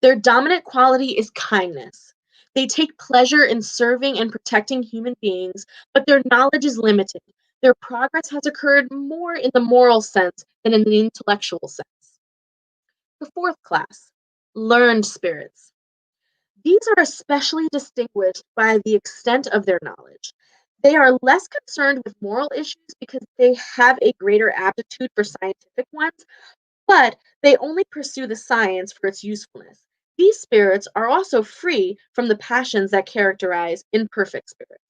Their dominant quality is kindness. They take pleasure in serving and protecting human beings, but their knowledge is limited. Their progress has occurred more in the moral sense than in the intellectual sense. The 4th class, learned spirits. These are especially distinguished by the extent of their knowledge. They are less concerned with moral issues because they have a greater aptitude for scientific ones, but they only pursue the science for its usefulness. These spirits are also free from the passions that characterize imperfect spirits.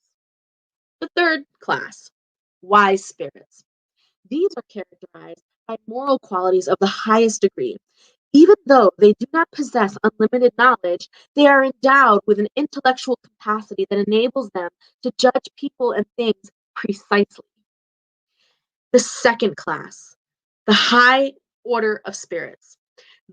The 3rd class, wise spirits. These are characterized by moral qualities of the highest degree. Even though they do not possess unlimited knowledge, they are endowed with an intellectual capacity that enables them to judge people and things precisely. The 2nd class, the high order of spirits.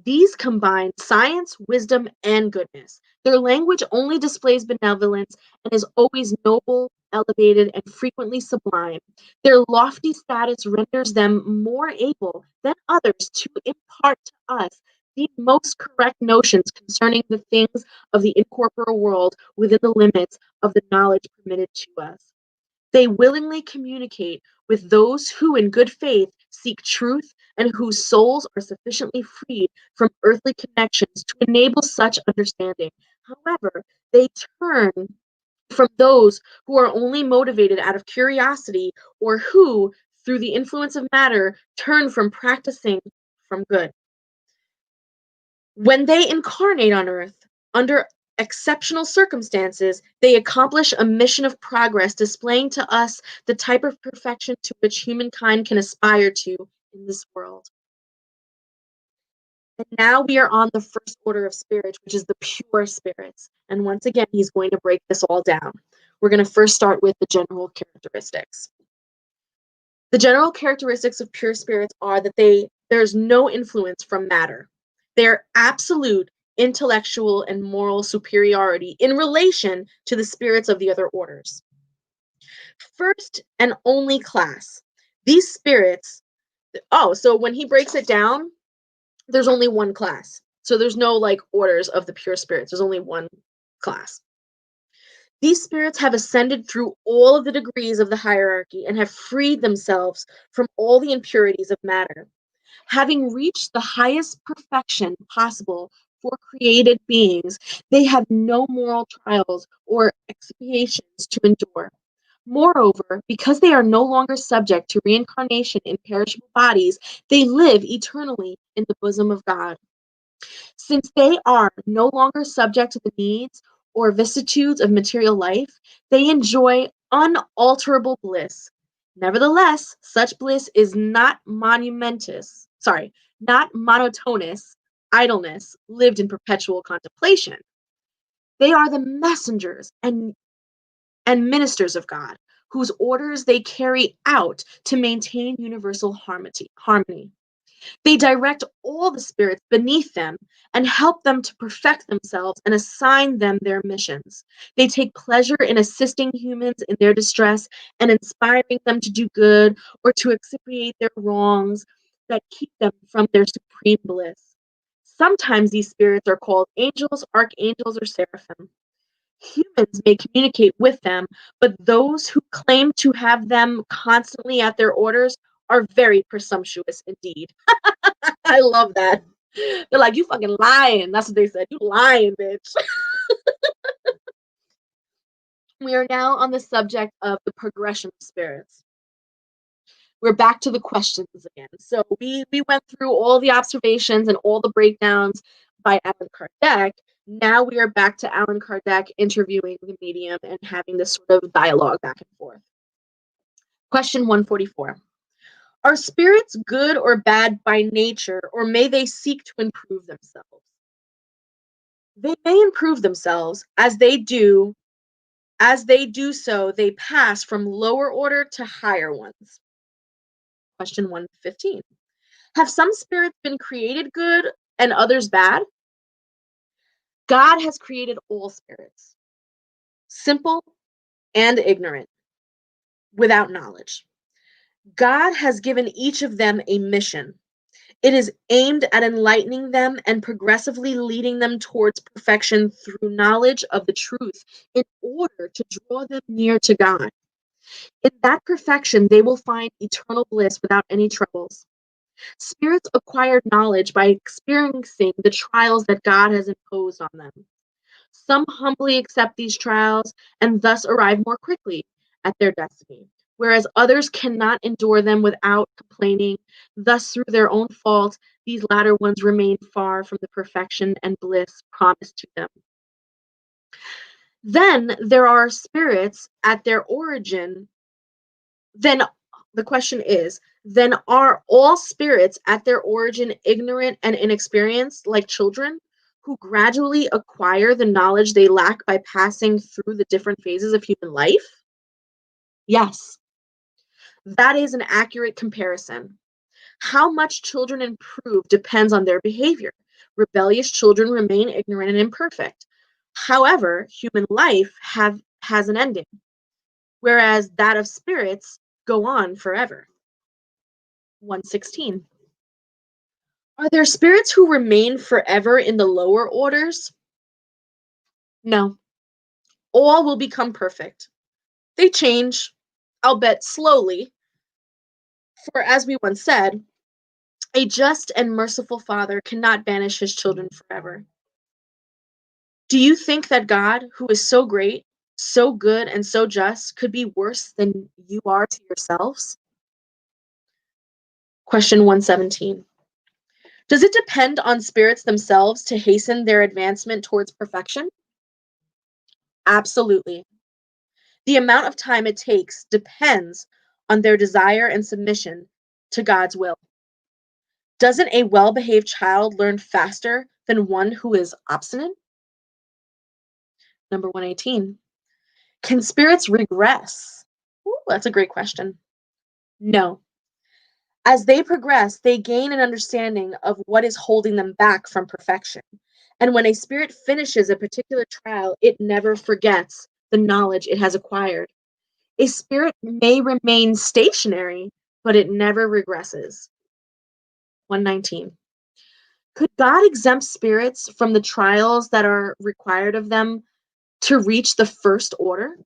These combine science, wisdom, and goodness. Their language only displays benevolence and is always noble, elevated, and frequently sublime. Their lofty status renders them more able than others to impart to us the most correct notions concerning the things of the incorporeal world within the limits of the knowledge permitted to us. They willingly communicate with those who, in good faith, seek truth and whose souls are sufficiently freed from earthly connections to enable such understanding. However, they turn from those who are only motivated out of curiosity or who, through the influence of matter, turn from practicing from good. When they incarnate on Earth, under exceptional circumstances, they accomplish a mission of progress, displaying to us the type of perfection to which humankind can aspire to in this world. And now we are on the first order of spirits, which is the pure spirits. And once again, he's going to break this all down. We're going to first start with the general characteristics. The general characteristics of pure spirits are that there's no influence from matter. They're absolute intellectual and moral superiority in relation to the spirits of the other orders. First and only class. These spirits, so when he breaks it down, there's only one class. So there's no like orders of the pure spirits. There's only one class. These spirits have ascended through all of the degrees of the hierarchy and have freed themselves from all the impurities of matter. Having reached the highest perfection possible for created beings, they have no moral trials or expiations to endure. Moreover, because they are no longer subject to reincarnation in perishable bodies, they live eternally in the bosom of God. Since they are no longer subject to the needs or vicissitudes of material life, they enjoy unalterable bliss. Nevertheless, such bliss is not not monotonous idleness lived in perpetual contemplation. They are the messengers and ministers of God, whose orders they carry out to maintain universal harmony. They direct all the spirits beneath them and help them to perfect themselves and assign them their missions. They take pleasure in assisting humans in their distress and inspiring them to do good or to expiate their wrongs that keep them from their supreme bliss. Sometimes these spirits are called angels, archangels, or seraphim. Humans may communicate with them, but those who claim to have them constantly at their orders are very presumptuous indeed. I love that. They're like, you fucking lying. That's what they said. You lying, bitch. We are now on the subject of the progression of spirits. We're back to the questions again. So we went through all the observations and all the breakdowns by Allan Kardec. Now we are back to Allan Kardec interviewing the medium and having this sort of dialogue back and forth. Question 144. Are spirits good or bad by nature, or may they seek to improve themselves? They may improve themselves. As they do so, they pass from lower order to higher ones. Question 115. Have some spirits been created good and others bad? God has created all spirits. simple and ignorant, without knowledge. God has given each of them a mission. It is aimed at enlightening them and progressively leading them towards perfection through knowledge of the truth in order to draw them near to God. In that perfection, they will find eternal bliss without any troubles. Spirits acquire knowledge by experiencing the trials that God has imposed on them. Some humbly accept these trials and thus arrive more quickly at their destiny, whereas others cannot endure them without complaining. Thus, through their own fault, these latter ones remain far from the perfection and bliss promised to them. Then there are spirits at their origin. Then the question is, then are all spirits at their origin ignorant and inexperienced, like children, who gradually acquire the knowledge they lack by passing through the different phases of human life? Yes, that is an accurate comparison. How much children improve depends on their behavior. Rebellious children remain ignorant and imperfect. However, human life has an ending, whereas that of spirits go on forever. 116. Are there spirits who remain forever in the lower orders? No. All will become perfect. They change, I'll bet slowly, for as we once said, a just and merciful father cannot banish his children forever. Do you think that God, who is so great, so good, and so just, could be worse than you are to yourselves? Question 117. Does it depend on spirits themselves to hasten their advancement towards perfection? Absolutely. The amount of time it takes depends on their desire and submission to God's will. Doesn't a well behaved child learn faster than one who is obstinate? Number 118. Can spirits regress? Ooh, that's a great question. No. As they progress, they gain an understanding of what is holding them back from perfection. And when a spirit finishes a particular trial, it never forgets the knowledge it has acquired. A spirit may remain stationary, but it never regresses. 119. Could God exempt spirits from the trials that are required of them to reach the first order?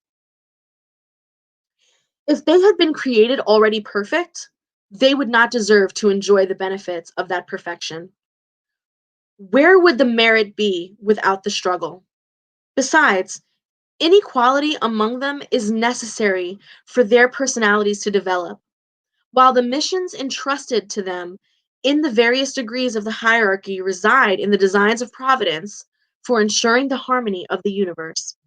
If they had been created already perfect, they would not deserve to enjoy the benefits of that perfection. Where would the merit be without the struggle? Besides, inequality among them is necessary for their personalities to develop. While the missions entrusted to them in the various degrees of the hierarchy reside in the designs of Providence for ensuring the harmony of the universe.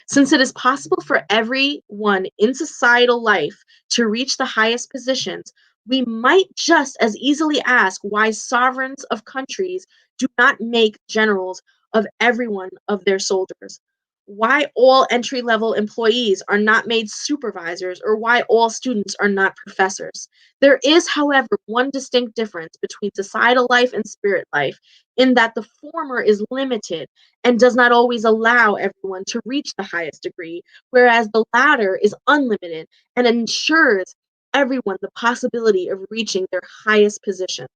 Since it is possible for everyone in societal life to reach the highest positions, we might just as easily ask why sovereigns of countries do not make generals of every one of their soldiers, why all entry level employees are not made supervisors, or why all students are not professors. There is, however, one distinct difference between societal life and spirit life, in that the former is limited and does not always allow everyone to reach the highest degree, whereas the latter is unlimited and ensures everyone the possibility of reaching their highest position.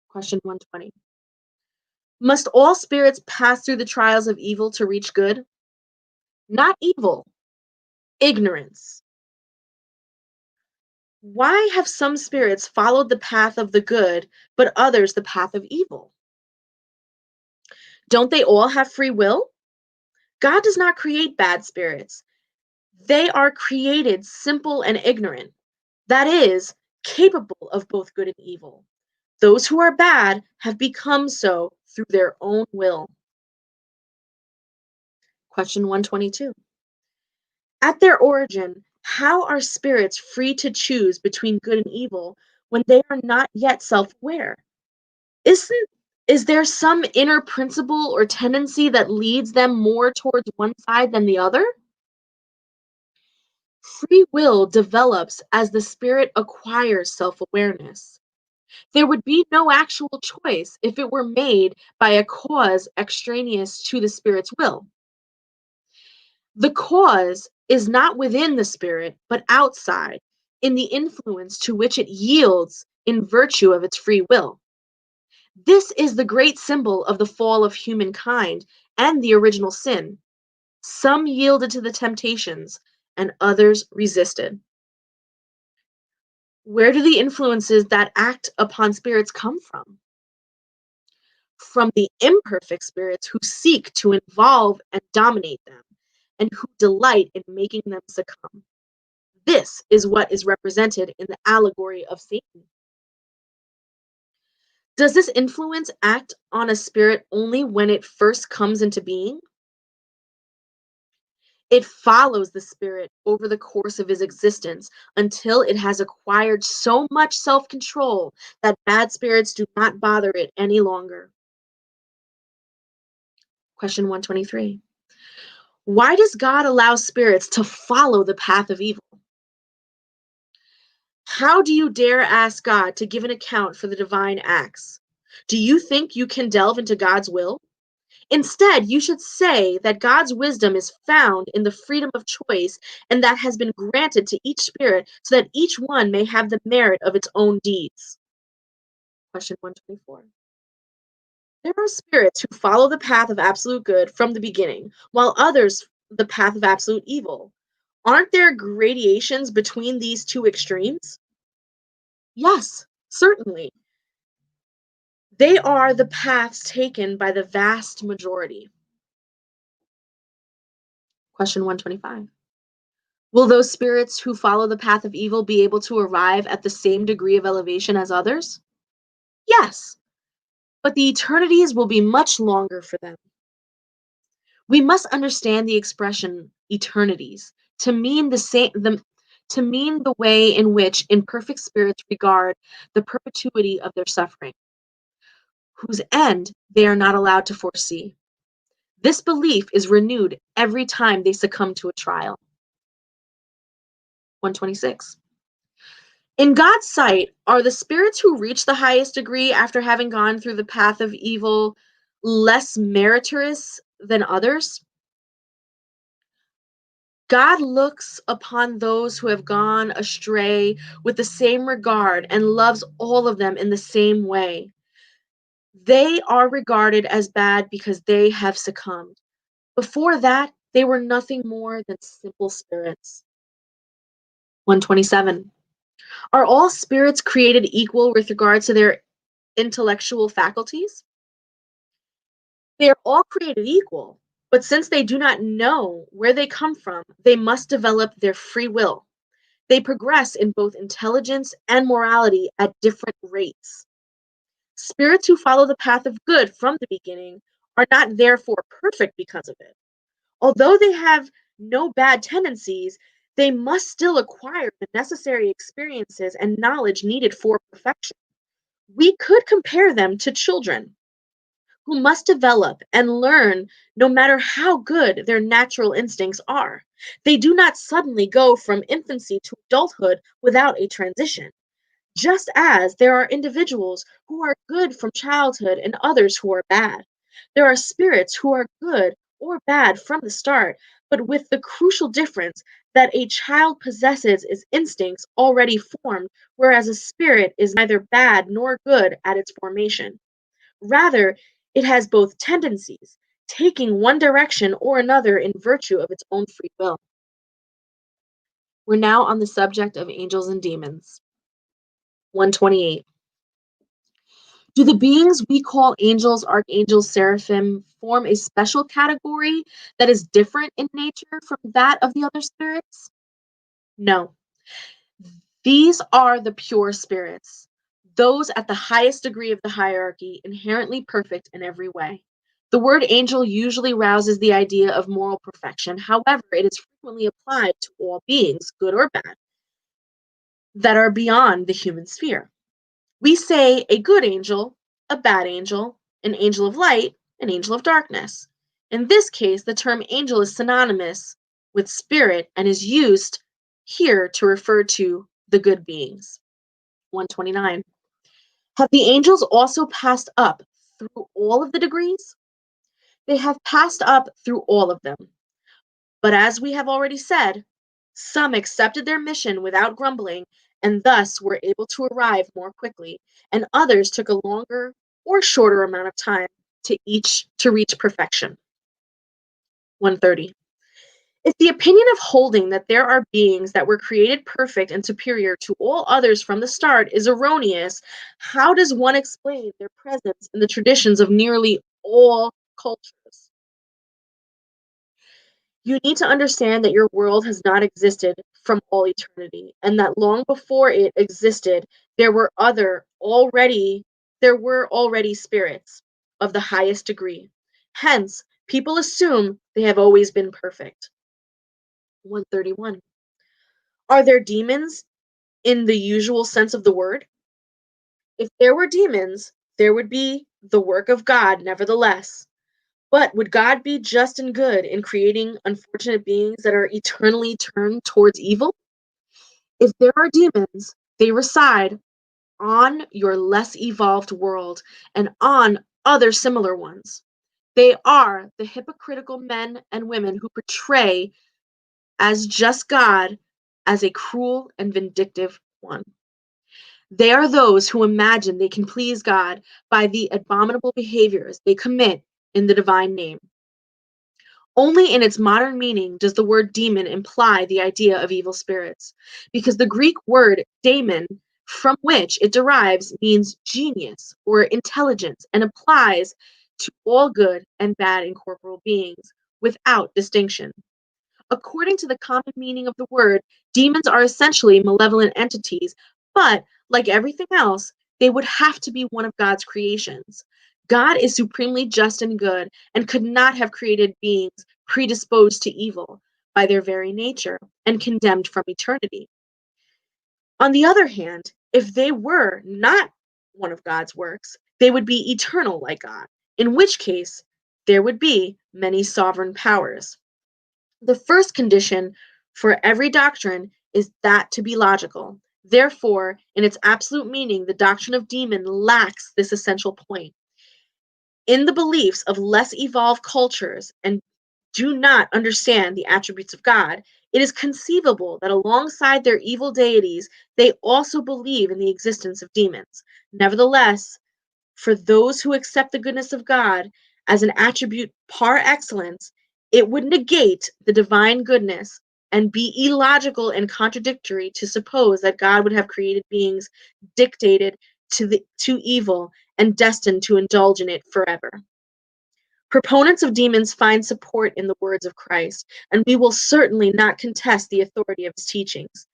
Question 120. Must all spirits pass through the trials of evil to reach good? Not evil, ignorance. Why have some spirits followed the path of the good, but others the path of evil? Don't they all have free will? God does not create bad spirits. They are created simple and ignorant, that is, capable of both good and evil. Those who are bad have become so through their own will. Question 122. At their origin, how are spirits free to choose between good and evil when they are not yet self aware? Isn't is there some inner principle or tendency that leads them more towards one side than the other? Free will develops as the spirit acquires self awareness. There would be no actual choice if it were made by a cause extraneous to the spirit's will. The cause is not within the spirit, but outside, in the influence to which it yields in virtue of its free will. This is the great symbol of the fall of humankind and the original sin. Some yielded to the temptations, and others resisted. Where do the influences that act upon spirits come from? From the imperfect spirits who seek to involve and dominate them, and who delight in making them succumb. This is what is represented in the allegory of Satan. Does this influence act on a spirit only when it first comes into being? It follows the spirit over the course of his existence until it has acquired so much self control that bad spirits do not bother it any longer. Question 123. Why does God allow spirits to follow the path of evil? How do you dare ask God to give an account for the divine acts? Do you think you can delve into God's will? Instead, you should say that God's wisdom is found in the freedom of choice and that has been granted to each spirit so that each one may have the merit of its own deeds. Question 124. There are spirits who follow the path of absolute good from the beginning, while others the path of absolute evil. Aren't there gradations between these two extremes? Yes, certainly. They are the paths taken by the vast majority. Question 125. Will those spirits who follow the path of evil be able to arrive at the same degree of elevation as others? Yes, but the eternities will be much longer for them. We must understand the expression eternities to mean to mean the way in which imperfect spirits regard the perpetuity of their suffering, whose end they are not allowed to foresee. This belief is renewed every time they succumb to a trial. 126. In God's sight, are the spirits who reach the highest degree after having gone through the path of evil less meritorious than others? God looks upon those who have gone astray with the same regard and loves all of them in the same way. They are regarded as bad because they have succumbed. Before that, they were nothing more than simple spirits. 127. Are all spirits created equal with regard to their intellectual faculties? They are all created equal, but since they do not know where they come from, they must develop their free will. They progress in both intelligence and morality at different rates. Spirits who follow the path of good from the beginning are not therefore perfect because of it. Although they have no bad tendencies, they must still acquire the necessary experiences and knowledge needed for perfection. We could compare them to children who must develop and learn no matter how good their natural instincts are. They do not suddenly go from infancy to adulthood without a transition. Just as there are individuals who are good from childhood and others who are bad, there are spirits who are good or bad from the start, but with the crucial difference that a child possesses its instincts already formed, whereas a spirit is neither bad nor good at its formation. Rather, it has both tendencies, taking one direction or another in virtue of its own free will. We're now on the subject of angels and demons. 128. Do the beings we call angels, archangels, seraphim form a special category that is different in nature from that of the other spirits? No. These are the pure spirits, those at the highest degree of the hierarchy, inherently perfect in every way. The word angel usually rouses the idea of moral perfection. However, it is frequently applied to all beings, good or bad, that are beyond the human sphere. We say a good angel, a bad angel, an angel of light, an angel of darkness. In this case, the term angel is synonymous with spirit and is used here to refer to the good beings. 129. Have the angels also passed up through all of the degrees? They have passed up through all of them. But as we have already said, some accepted their mission without grumbling and thus were able to arrive more quickly, and others took a longer or shorter amount of time to reach perfection. 130. If the opinion of holding that there are beings that were created perfect and superior to all others from the start is erroneous, how does one explain their presence in the traditions of nearly all cultures? You need to understand that your world has not existed from all eternity, and that long before it existed, there were already spirits of the highest degree. Hence, people assume they have always been perfect. 131. Are there demons in the usual sense of the word? If there were demons, there would be the work of God nevertheless. But would God be just and good in creating unfortunate beings that are eternally turned towards evil? If there are demons, they reside on your less evolved world and on other similar ones. They are the hypocritical men and women who portray as just God as a cruel and vindictive one. They are those who imagine they can please God by the abominable behaviors they commit in the divine name. Only in its modern meaning does the word demon imply the idea of evil spirits, because the Greek word daemon, from which it derives, means genius or intelligence and applies to all good and bad incorporeal beings without distinction. According to the common meaning of the word, demons are essentially malevolent entities, but like everything else, they would have to be one of God's creations. God is supremely just and good and could not have created beings predisposed to evil by their very nature and condemned from eternity. On the other hand, if they were not one of God's works, they would be eternal like God, in which case there would be many sovereign powers. The first condition for every doctrine is that to be logical. Therefore, in its absolute meaning, the doctrine of demon lacks this essential point. In the beliefs of less evolved cultures and do not understand the attributes of God, it is conceivable that alongside their evil deities, they also believe in the existence of demons. Nevertheless, for those who accept the goodness of God as an attribute par excellence, it would negate the divine goodness and be illogical and contradictory to suppose that God would have created beings dictated to evil and destined to indulge in it forever. Proponents of demons find support in the words of Christ, and we will certainly not contest the authority of his teachings,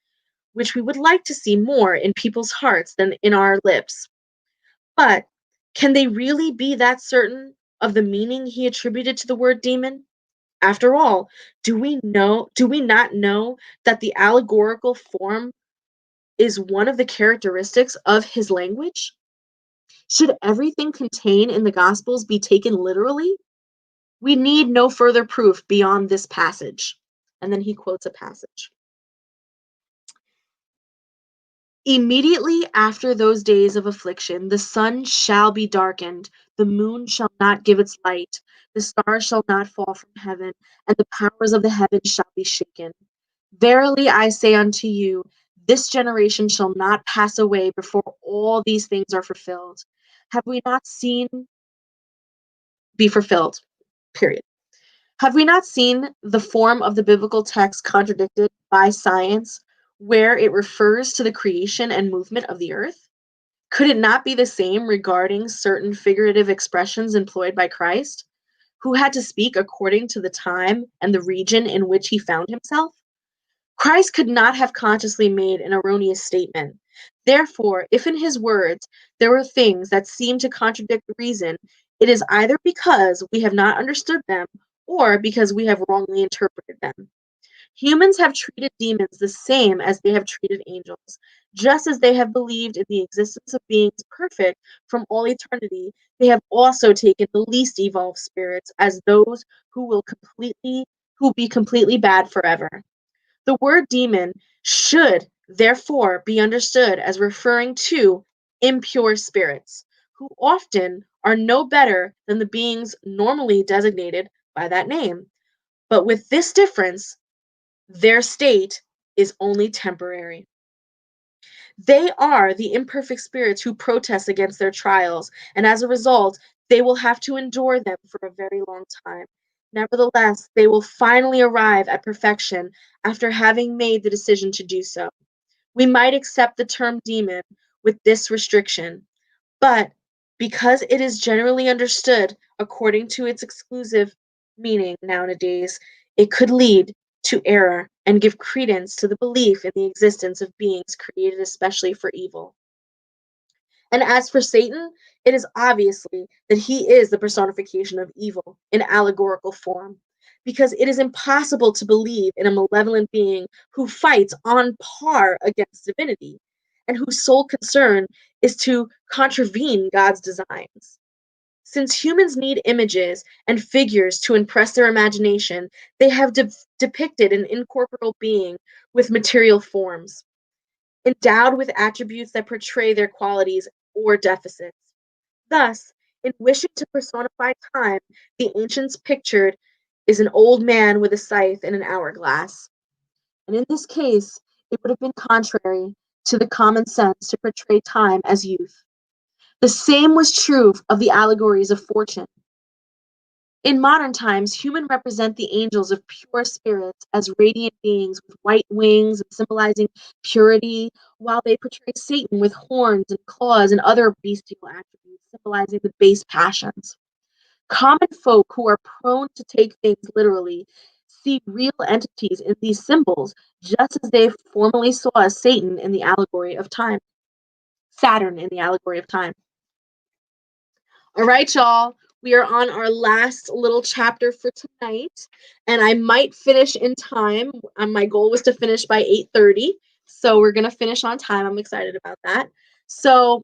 which we would like to see more in people's hearts than in our lips. But can they really be that certain of the meaning he attributed to the word demon? After all, do we not know that the allegorical form is one of the characteristics of his language? Should everything contained in the Gospels be taken literally? We need no further proof beyond this passage. And then he quotes a passage. Immediately after those days of affliction, the sun shall be darkened, the moon shall not give its light, the stars shall not fall from heaven, and the powers of the heavens shall be shaken. Verily I say unto you, this generation shall not pass away before all these things are fulfilled. Have we not seen be fulfilled? Period. Have we not seen the form of the biblical text contradicted by science, where it refers to the creation and movement of the earth? Could it not be the same regarding certain figurative expressions employed by Christ, who had to speak according to the time and the region in which he found himself? Christ could not have consciously made an erroneous statement. Therefore, if in his words there were things that seem to contradict reason, it is either because we have not understood them or because we have wrongly interpreted them. Humans have treated demons the same as they have treated angels. Just as they have believed in the existence of beings perfect from all eternity, they have also taken the least evolved spirits as those who be completely bad forever. The word demon should therefore be understood as referring to impure spirits, who often are no better than the beings normally designated by that name. But with this difference, their state is only temporary. They are the imperfect spirits who protest against their trials, and as a result, they will have to endure them for a very long time. Nevertheless, they will finally arrive at perfection after having made the decision to do so. We might accept the term demon with this restriction, but because it is generally understood according to its exclusive meaning nowadays, it could lead to error and give credence to the belief in the existence of beings created especially for evil. And as for Satan, it is obviously that he is the personification of evil in allegorical form, because it is impossible to believe in a malevolent being who fights on par against divinity and whose sole concern is to contravene God's designs. Since humans need images and figures to impress their imagination, they have depicted an incorporeal being with material forms, endowed with attributes that portray their qualities or deficits. Thus, in wishing to personify time, the ancients pictured is an old man with a scythe and an hourglass. And in this case, it would have been contrary to the common sense to portray time as youth. The same was true of the allegories of fortune. In modern times, humans represent the angels of pure spirits as radiant beings with white wings, symbolizing purity, while they portray Satan with horns and claws and other bestial attributes, symbolizing the base passions. Common folk who are prone to take things literally see real entities in these symbols, just as they formerly saw Satan in the allegory of time, Saturn in the allegory of time. All right, y'all. We are on our last little chapter for tonight, and I might finish in time. My goal was to finish by 8:30, so we're gonna finish on time. I'm excited about that. So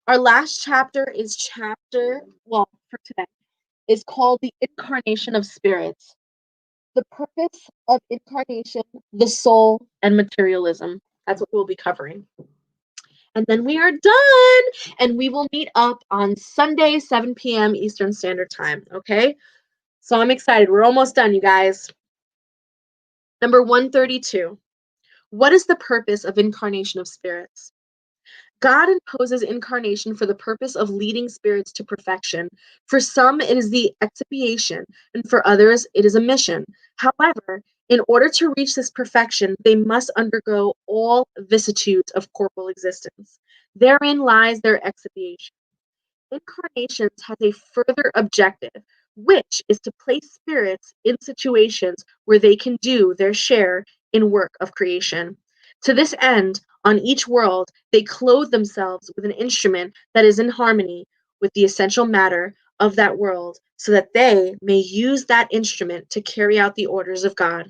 our last chapter is for today, is called The Incarnation of Spirits. The purpose of incarnation, the soul, and materialism. That's what we'll be covering. And then we are done, and we will meet up on Sunday, 7 p.m. Eastern Standard Time. Okay? So I'm excited. We're almost done, you guys. Number 132. What is the purpose of incarnation of spirits? God imposes incarnation for the purpose of leading spirits to perfection. For some, it is the expiation, and for others, it is a mission. However, in order to reach this perfection, they must undergo all vicissitudes of corporal existence. Therein lies their expiation. Incarnations has a further objective, which is to place spirits in situations where they can do their share in work of creation. To this end, on each world, they clothe themselves with an instrument that is in harmony with the essential matter of that world, so that they may use that instrument to carry out the orders of God.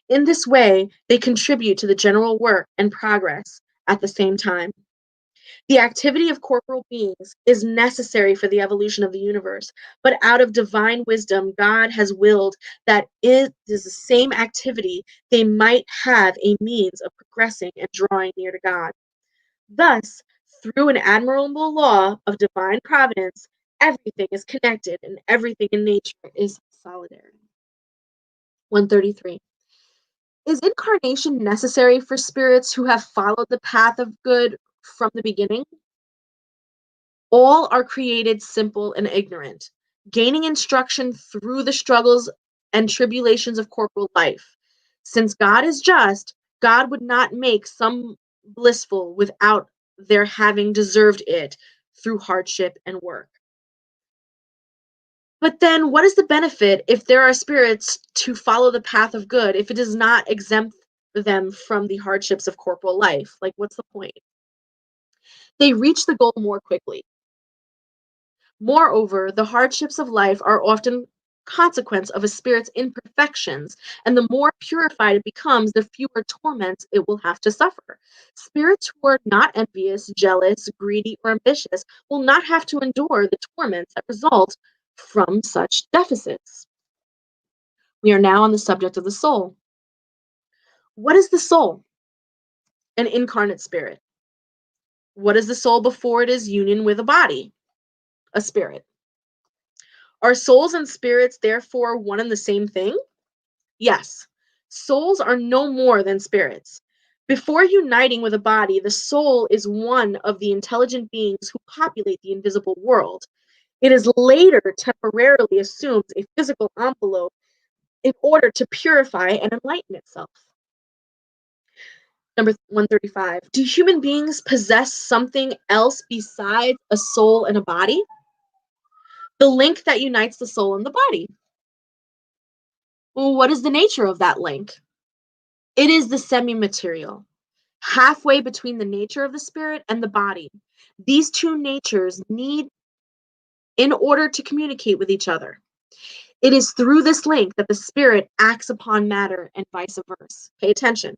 In this way, they contribute to the general work and progress at the same time. The activity of corporal beings is necessary for the evolution of the universe, but out of divine wisdom, God has willed that it is the same activity they might have a means of progressing and drawing near to God. Thus, through an admirable law of divine providence, everything is connected and everything in nature is solidarity. 133. Is incarnation necessary for spirits who have followed the path of good from the beginning? All are created simple and ignorant, gaining instruction through the struggles and tribulations of corporal life. Since God is just, God would not make some blissful without their having deserved it through hardship and work. But then, what is the benefit if there are spirits to follow the path of good if it does not exempt them from the hardships of corporal life? Like, what's the point? They reach the goal more quickly. Moreover, the hardships of life are often consequence of a spirit's imperfections, and the more purified it becomes, the fewer torments it will have to suffer. Spirits who are not envious, jealous, greedy, or ambitious will not have to endure the torments that result from such deficits. We are now on the subject of the soul. What is the soul? An incarnate spirit. What is the soul before it is union with a body? A spirit. Are souls and spirits therefore one and the same thing? Yes, souls are no more than spirits. Before uniting with a body, the soul is one of the intelligent beings who populate the invisible world. It is later temporarily assumes a physical envelope in order to purify and enlighten itself. Number 135. Do human beings possess something else besides a soul and a body? The link that unites the soul and the body. Well, what is the nature of that link? It is the semi material, halfway between the nature of the spirit and the body. These two natures need in order to communicate with each other. It is through this link that the spirit acts upon matter and vice versa. Pay attention.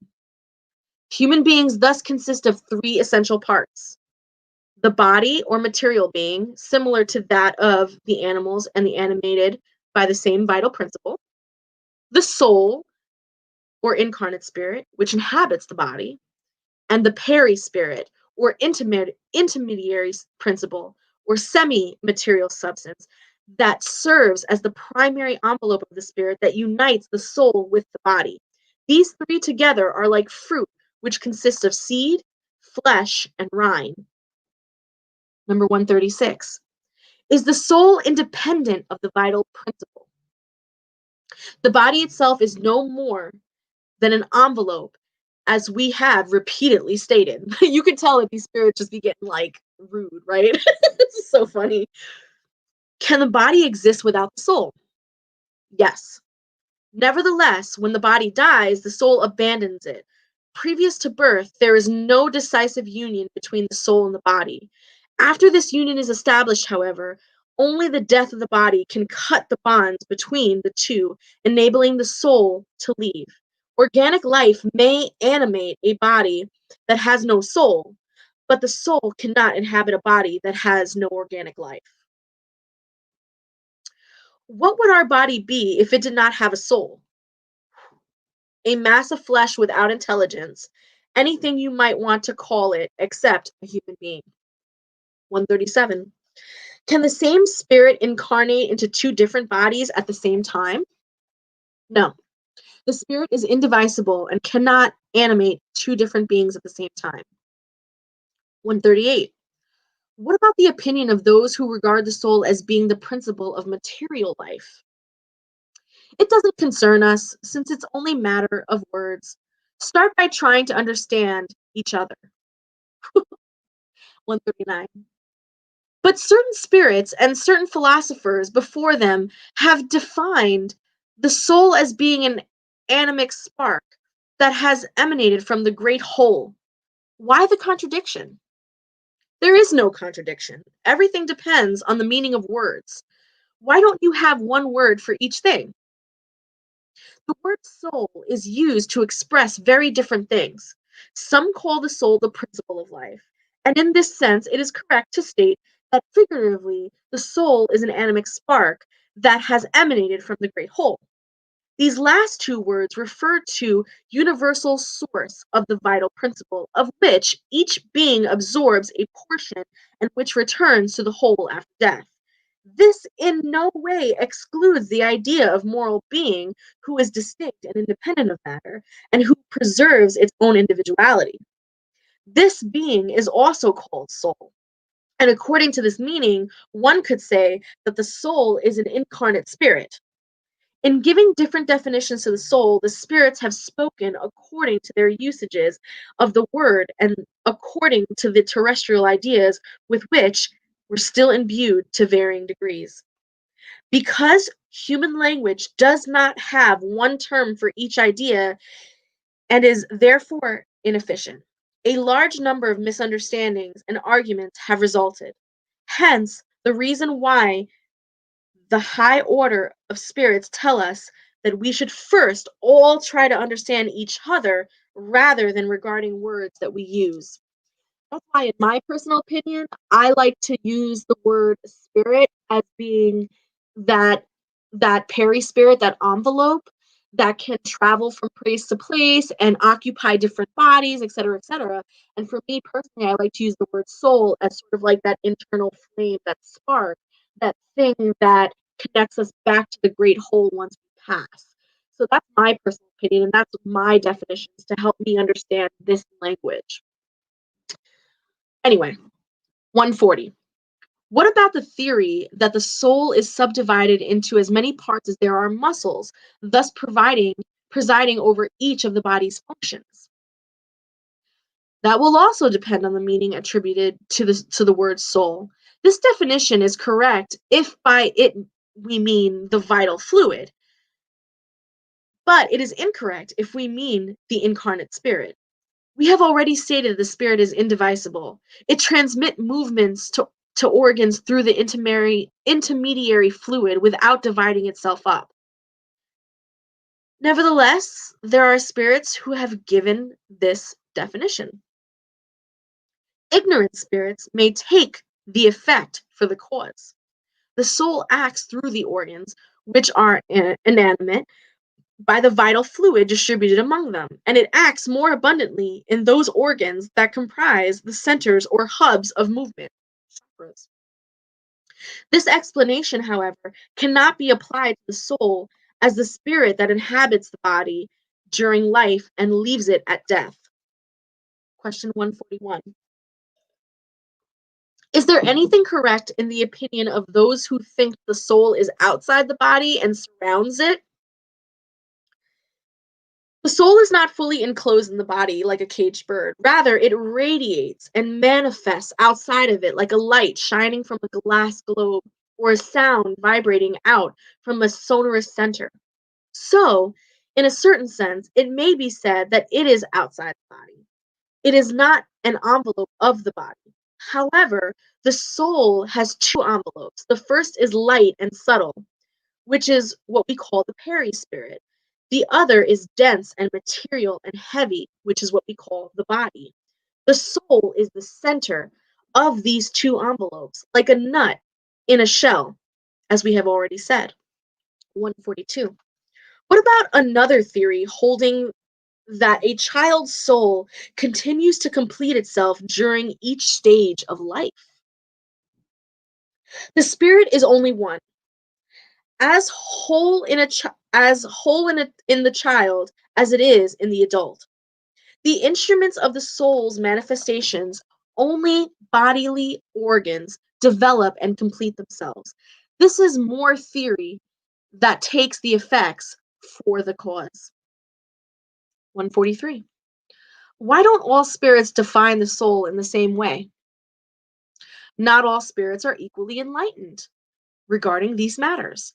Human beings thus consist of three essential parts: the body or material being, similar to that of the animals and the animated by the same vital principle; the soul or incarnate spirit, which inhabits the body; and the perispirit or intermediary principle or semi material substance that serves as the primary envelope of the spirit that unites the soul with the body. These three together are like fruit, which consists of seed, flesh, and rind. Number 136. Is the soul independent of the vital principle? The body itself is no more than an envelope, as we have repeatedly stated. You can tell that these spirits just be getting like rude, right? This is so funny. Can the body exist without the soul? Yes. Nevertheless, when the body dies, the soul abandons it. Previous to birth, there is no decisive union between the soul and the body. After this union is established, however, only the death of the body can cut the bonds between the two, enabling the soul to leave. Organic life may animate a body that has no soul, but the soul cannot inhabit a body that has no organic life. What would our body be if it did not have a soul? A mass of flesh without intelligence, anything you might want to call it except a human being. 137. Can the same spirit incarnate into two different bodies at the same time? No. The spirit is indivisible and cannot animate two different beings at the same time. 138. What about the opinion of those who regard the soul as being the principle of material life? It doesn't concern us, since it's only matter of words. Start by trying to understand each other. 139. But certain spirits and certain philosophers before them have defined the soul as being an animic spark that has emanated from the great whole. Why the contradiction? There is no contradiction. Everything depends on the meaning of words. Why don't you have one word for each thing? The word soul is used to express very different things. Some call the soul the principle of life, and in this sense, it is correct to state that figuratively, the soul is an animic spark that has emanated from the great whole. These last two words refer to universal source of the vital principle, of which each being absorbs a portion and which returns to the whole after death. This in no way excludes the idea of moral being who is distinct and independent of matter and who preserves its own individuality. This being is also called soul. And according to this meaning, one could say that the soul is an incarnate spirit. In giving different definitions to the soul, the spirits have spoken according to their usages of the word and according to the terrestrial ideas with which we're still imbued to varying degrees. Because human language does not have one term for each idea and is therefore inefficient, a large number of misunderstandings and arguments have resulted. Hence, the reason why the high order of spirits tell us that we should first all try to understand each other rather than regarding words that we use. That's why, in my personal opinion, I like to use the word spirit as being that that perispirit, that envelope that can travel from place to place and occupy different bodies, et cetera, et cetera. And for me personally, I like to use the word soul as sort of like that internal flame, that spark, that thing that connects us back to the great whole once we pass. So that's my personal opinion, and that's my definitions to help me understand this language. Anyway, 140. What about the theory that the soul is subdivided into as many parts as there are muscles, thus presiding over each of the body's functions? That will also depend on the meaning attributed to the word soul. This definition is correct if by it we mean the vital fluid, but it is incorrect if we mean the incarnate spirit. We have already stated the spirit is indivisible. It transmits movements to organs through the intermediary fluid without dividing itself up. Nevertheless, there are spirits who have given this definition. Ignorant spirits may take the effect for the cause. The soul acts through the organs, which are inanimate, by the vital fluid distributed among them, and it acts more abundantly in those organs that comprise the centers or hubs of movement. Chakras. This explanation, however, cannot be applied to the soul as the spirit that inhabits the body during life and leaves it at death. Question 141. Is there anything correct in the opinion of those who think the soul is outside the body and surrounds it? The soul is not fully enclosed in the body like a caged bird. Rather, it radiates and manifests outside of it like a light shining from a glass globe or a sound vibrating out from a sonorous center. So, in a certain sense, it may be said that it is outside the body. It is not an envelope of the body. However, the soul has two envelopes. The first is light and subtle, which is what we call the perispirit. The other is dense and material and heavy, which is what we call the body. The soul is the center of these two envelopes, like a nut in a shell, as we have already said. 142. What about another theory holding that a child's soul continues to complete itself during each stage of life? The spirit is only one, as whole in in the child as it is in the adult. The instruments of the soul's manifestations, only bodily organs, develop and complete themselves. This is more theory that takes the effects for the cause. 143. Why don't all spirits define the soul in the same way? Not all spirits are equally enlightened regarding these matters.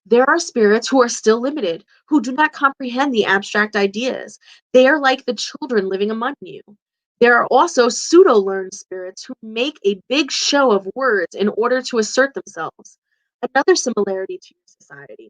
There are spirits who are still limited, who do not comprehend the abstract ideas. They are like the children living among you. There are also pseudo-learned spirits who make a big show of words in order to assert themselves. Another similarity to your society.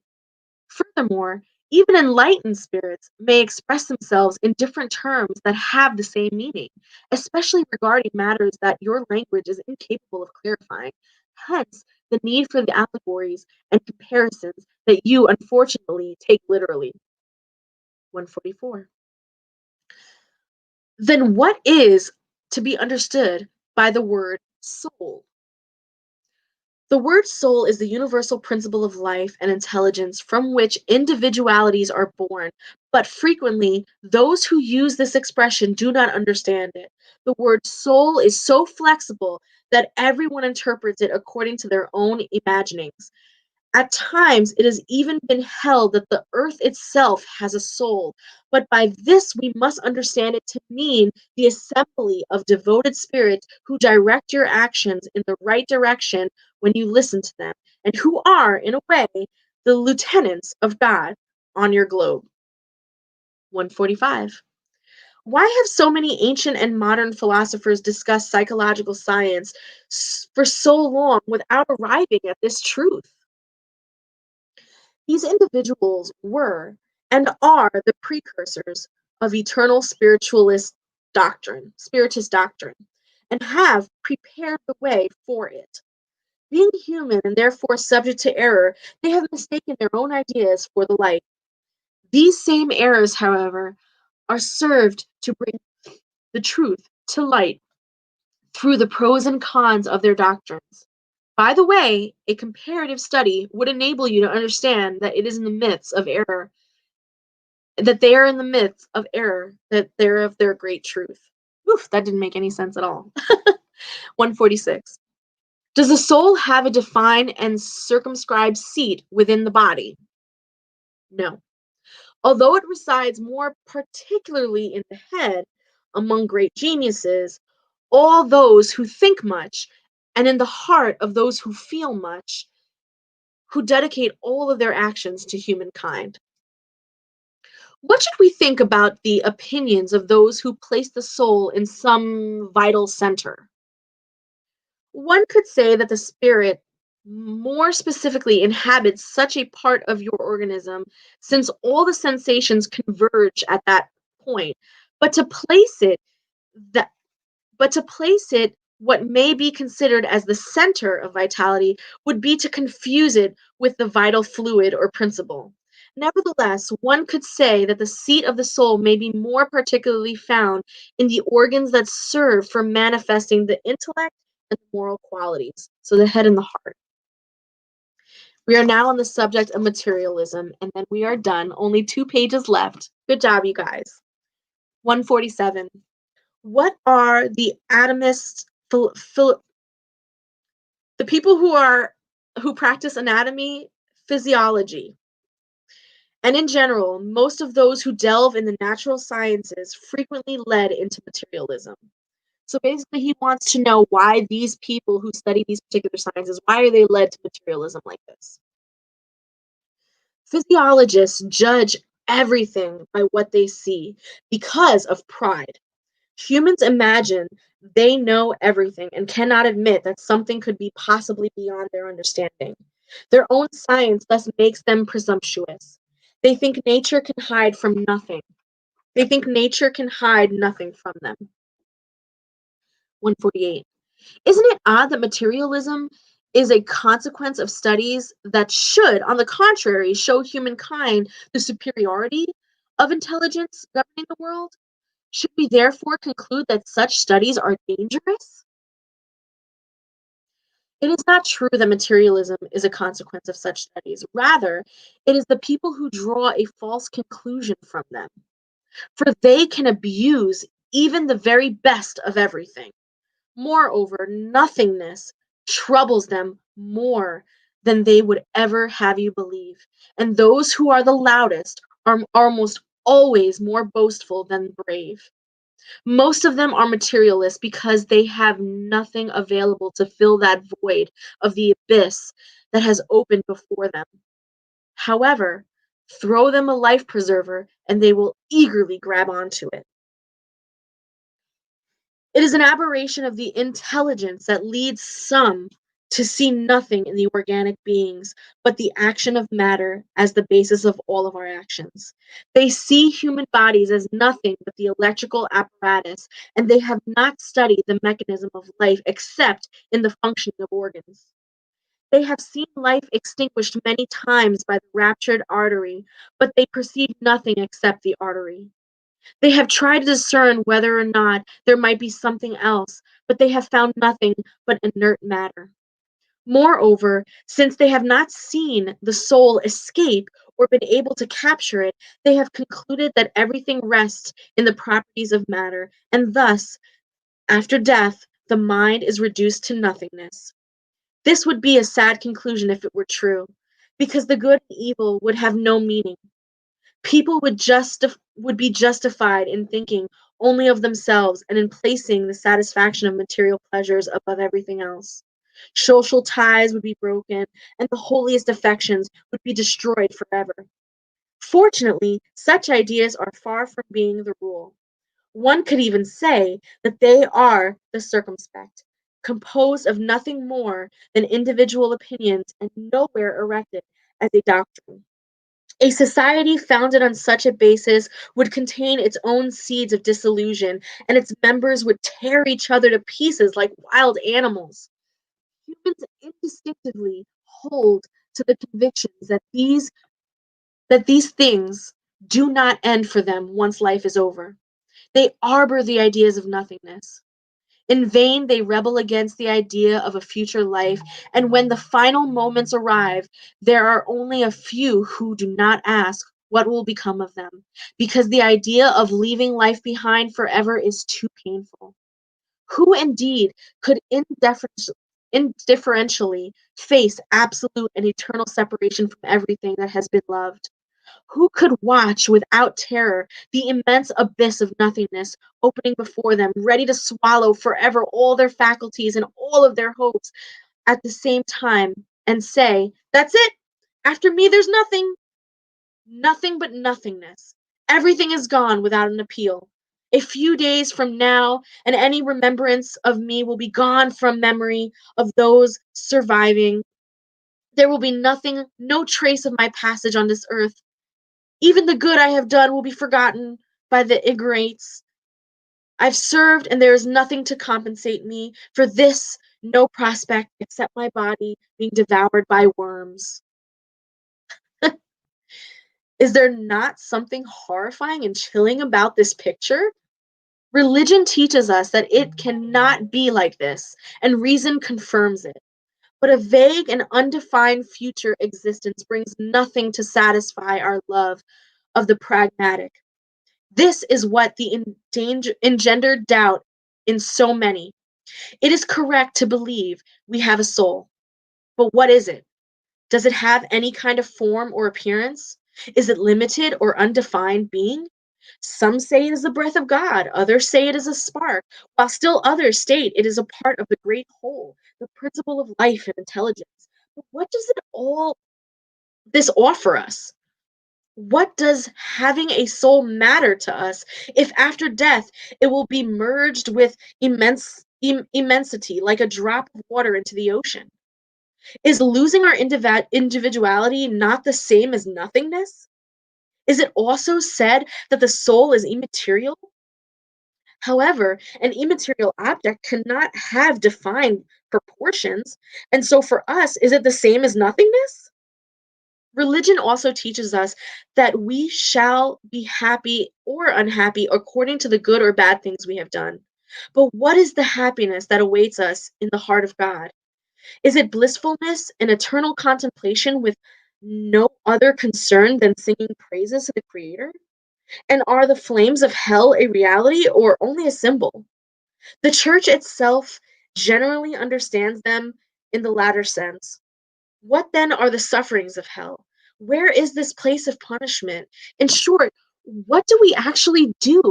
Furthermore, even enlightened spirits may express themselves in different terms that have the same meaning, especially regarding matters that your language is incapable of clarifying. Hence, the need for the allegories and comparisons that you unfortunately take literally. 144. Then what is to be understood by the word soul? The word soul is the universal principle of life and intelligence from which individualities are born, but frequently those who use this expression do not understand it. The word soul is so flexible that everyone interprets it according to their own imaginings. At times, it has even been held that the earth itself has a soul, but by this we must understand it to mean the assembly of devoted spirits who direct your actions in the right direction when you listen to them, and who are, in a way, the lieutenants of God on your globe. 145. Why have so many ancient and modern philosophers discussed psychological science for so long without arriving at this truth? These individuals were and are the precursors of eternal spiritist doctrine, and have prepared the way for it. Being human and therefore subject to error, they have mistaken their own ideas for the light. These same errors, however, are served to bring the truth to light through the pros and cons of their doctrines. By the way, a comparative study would enable you to understand that it is in the midst of error that they are in the midst of error, that they're of their great truth. Oof, that didn't make any sense at all. 146. Does the soul have a defined and circumscribed seat within the body? No. Although it resides more particularly in the head, among great geniuses, all those who think much, and in the heart of those who feel much, who dedicate all of their actions to humankind. What should we think about the opinions of those who place the soul in some vital center? One could say that the spirit more specifically inhabits such a part of your organism since all the sensations converge at that point. But to place it that but to place it what may be considered as the center of vitality would be to confuse it with the vital fluid or principle. Nevertheless, one could say that the seat of the soul may be more particularly found in the organs that serve for manifesting the intellect and the moral qualities, so the head and the heart. We are now on the subject of materialism, and then we are done. Only 2 pages left. Good job, you guys. 147. What are the atomists, the people who practice anatomy, physiology, and in general, most of those who delve in the natural sciences frequently led into materialism. So basically, he wants to know why these people who study these particular sciences, why are they led to materialism like this? Physiologists judge everything by what they see because of pride. Humans imagine they know everything and cannot admit that something could be possibly beyond their understanding. Their own science thus makes them presumptuous. They think nature can hide from nothing. They think nature can hide nothing from them. 148. Isn't it odd that materialism is a consequence of studies that should, on the contrary, show humankind the superiority of intelligence governing the world? Should we therefore conclude that such studies are dangerous? It is not true that materialism is a consequence of such studies. Rather, it is the people who draw a false conclusion from them. For they can abuse even the very best of everything. Moreover, nothingness troubles them more than they would ever have you believe. And those who are the loudest are almost always more boastful than brave. Most of them are materialists because they have nothing available to fill that void of the abyss that has opened before them. However, throw them a life preserver and they will eagerly grab onto it. It is an aberration of the intelligence that leads some to see nothing in the organic beings but the action of matter as the basis of all of our actions. They see human bodies as nothing but the electrical apparatus, and they have not studied the mechanism of life except in the functioning of organs. They have seen life extinguished many times by the ruptured artery, but they perceive nothing except the artery. They have tried to discern whether or not there might be something else, but they have found nothing but inert matter. Moreover, since they have not seen the soul escape or been able to capture it, they have concluded that everything rests in the properties of matter, and thus, after death, the mind is reduced to nothingness. This would be a sad conclusion if it were true, because the good and evil would have no meaning. People would be justified in thinking only of themselves and in placing the satisfaction of material pleasures above everything else. Social ties would be broken, and the holiest affections would be destroyed forever. Fortunately, such ideas are far from being the rule. One could even say that they are the circumspect, composed of nothing more than individual opinions and nowhere erected as a doctrine. A society founded on such a basis would contain its own seeds of disillusion, and its members would tear each other to pieces like wild animals. Humans instinctively hold to the convictions that these things do not end for them once life is over. They arbor the ideas of nothingness. In vain they rebel against the idea of a future life, and when the final moments arrive, there are only a few who do not ask, what will become of them, because the idea of leaving life behind forever is too painful. Who indeed could indifferentially face absolute and eternal separation from everything that has been loved? Who could watch without terror the immense abyss of nothingness opening before them, ready to swallow forever all their faculties and all of their hopes at the same time, and say, "That's it! After me, there's nothing! Nothing but nothingness. Everything is gone without an appeal. A few days from now, and any remembrance of me will be gone from memory of those surviving. There will be nothing, no trace of my passage on this earth. Even the good I have done will be forgotten by the ingrates I've served, and there is nothing to compensate me for this, no prospect except my body being devoured by worms." Is there not something horrifying and chilling about this picture? Religion teaches us that it cannot be like this, and reason confirms it. But a vague and undefined future existence brings nothing to satisfy our love of the pragmatic. This is what the engendered doubt in so many. It is correct to believe we have a soul, but what is it? Does it have any kind of form or appearance? Is it limited or undefined being? Some say it is the breath of God, others say it is a spark, while still others state it is a part of the great whole, the principle of life and intelligence. But what does it all this offer us? What does having a soul matter to us if after death it will be merged with immensity like a drop of water into the ocean? Is losing our individuality not the same as nothingness? Is it also said that the soul is immaterial? However, an immaterial object cannot have defined proportions, and so for us, is it the same as nothingness? Religion also teaches us that we shall be happy or unhappy according to the good or bad things we have done. But what is the happiness that awaits us in the heart of God? Is it blissfulness and eternal contemplation with no other concern than singing praises to the Creator? And are the flames of hell a reality or only a symbol? The Church itself generally understands them in the latter sense. What then are the sufferings of hell? Where is this place of punishment? In short, what do we actually do?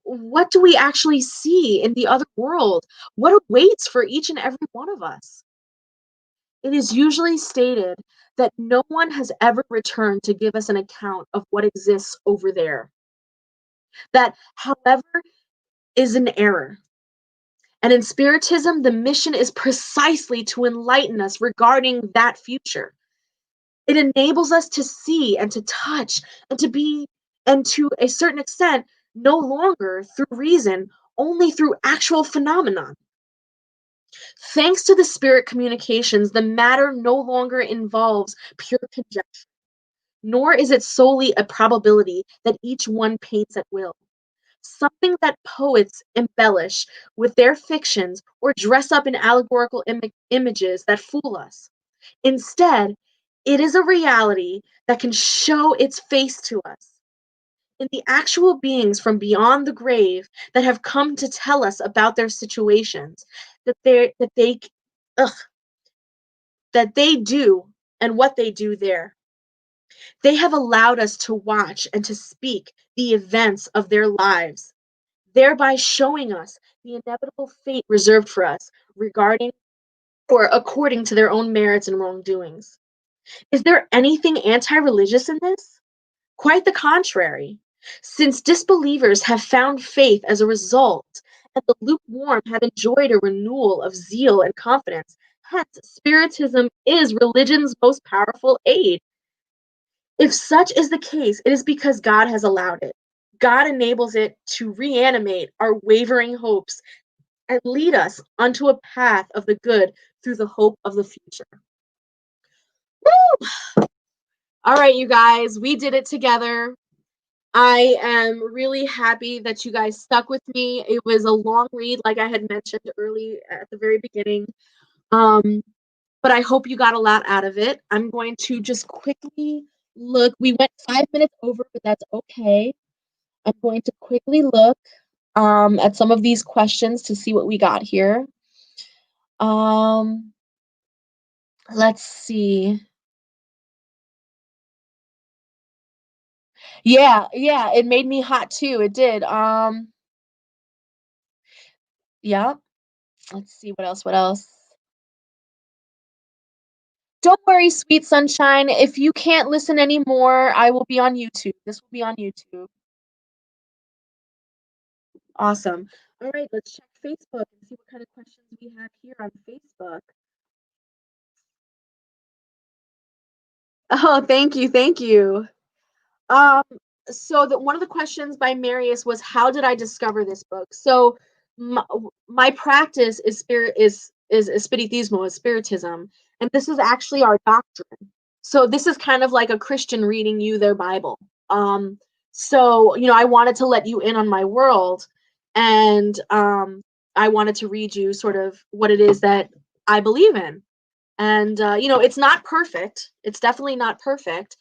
What do we actually see in the other world? What awaits for each and every one of us? It is usually stated that no one has ever returned to give us an account of what exists over there. That, however, is an error. And in Spiritism, the mission is precisely to enlighten us regarding that future. It enables us to see and to touch and to be, and to a certain extent, no longer through reason, only through actual phenomenon. Thanks to the spirit communications, the matter no longer involves pure conjecture, nor is it solely a probability that each one paints at will. Something that poets embellish with their fictions or dress up in allegorical images that fool us. Instead, it is a reality that can show its face to us in the actual beings from beyond the grave that have come to tell us about their situations, ugh, that they do and what they do there. They have allowed us to watch and to speak the events of their lives, thereby showing us the inevitable fate reserved for us regarding or according to their own merits and wrongdoings. Is there anything anti religious in this? Quite the contrary. Since disbelievers have found faith as a result, and the lukewarm have enjoyed a renewal of zeal and confidence, hence, Spiritism is religion's most powerful aid. If such is the case, it is because God has allowed it. God enables it to reanimate our wavering hopes and lead us onto a path of the good through the hope of the future. Woo! All right, you guys, we did it together. I am really happy that you guys stuck with me. It was a long read, like I had mentioned early at the very beginning. But I hope you got a lot out of it. I'm going to just quickly look. We went 5 minutes over, but that's okay. I'm going to quickly look at some of these questions to see what we got here. Um, let's see. Yeah, yeah, it made me hot too. It did. Yeah. Let's see what else. What else? Don't worry, sweet sunshine. If you can't listen anymore, I will be on YouTube. This will be on YouTube. Awesome. All right, let's check Facebook and see what kind of questions we have here on Facebook. Oh, thank you, thank you. Um, so one of the questions by Marius was, how did I discover this book? So my practice is spiritismo, is spiritism, and this is actually our doctrine. So this is kind of like a Christian reading you their Bible. Um, so I wanted to let you in on my world, and I wanted to read you sort of what it is that I believe in. And it's not perfect. It's definitely not perfect.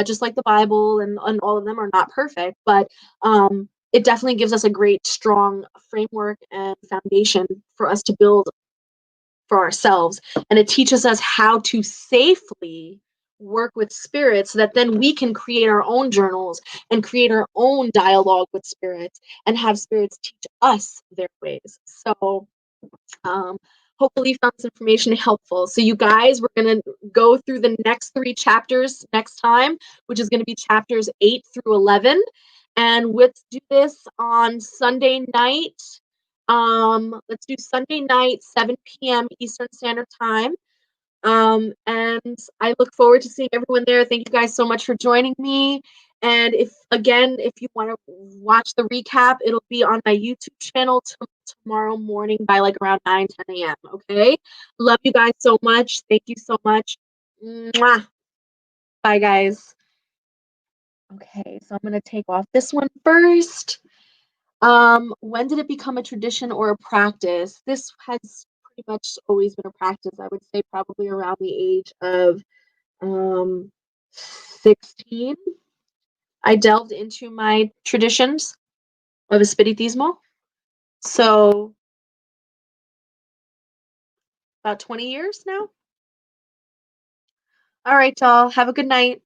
Just like the Bible and all of them are not perfect, but it definitely gives us a great, strong framework and foundation for us to build for ourselves. And it teaches us how to safely work with spirits so that then we can create our own journals and create our own dialogue with spirits and have spirits teach us their ways. So um, hopefully you found this information helpful. So you guys, we're going to go through the next 3 chapters next time, which is going to be chapters 8 through 11. And let's do this on Sunday night. Let's do Sunday night, 7 p.m. Eastern Standard Time. And I look forward to seeing everyone there. Thank you guys so much for joining me. And if you want to watch the recap, it'll be on my YouTube channel tomorrow morning by like around 9-10 a.m. Okay. Love you guys so much. Thank you so much. Mwah. Bye guys. Okay, so I'm gonna take off this one first. When did it become a tradition or a practice? This has pretty much always been a practice. I would say probably around the age of 16. I delved into my traditions of Espiritismo. So about 20 years now. All right, y'all. Have a good night.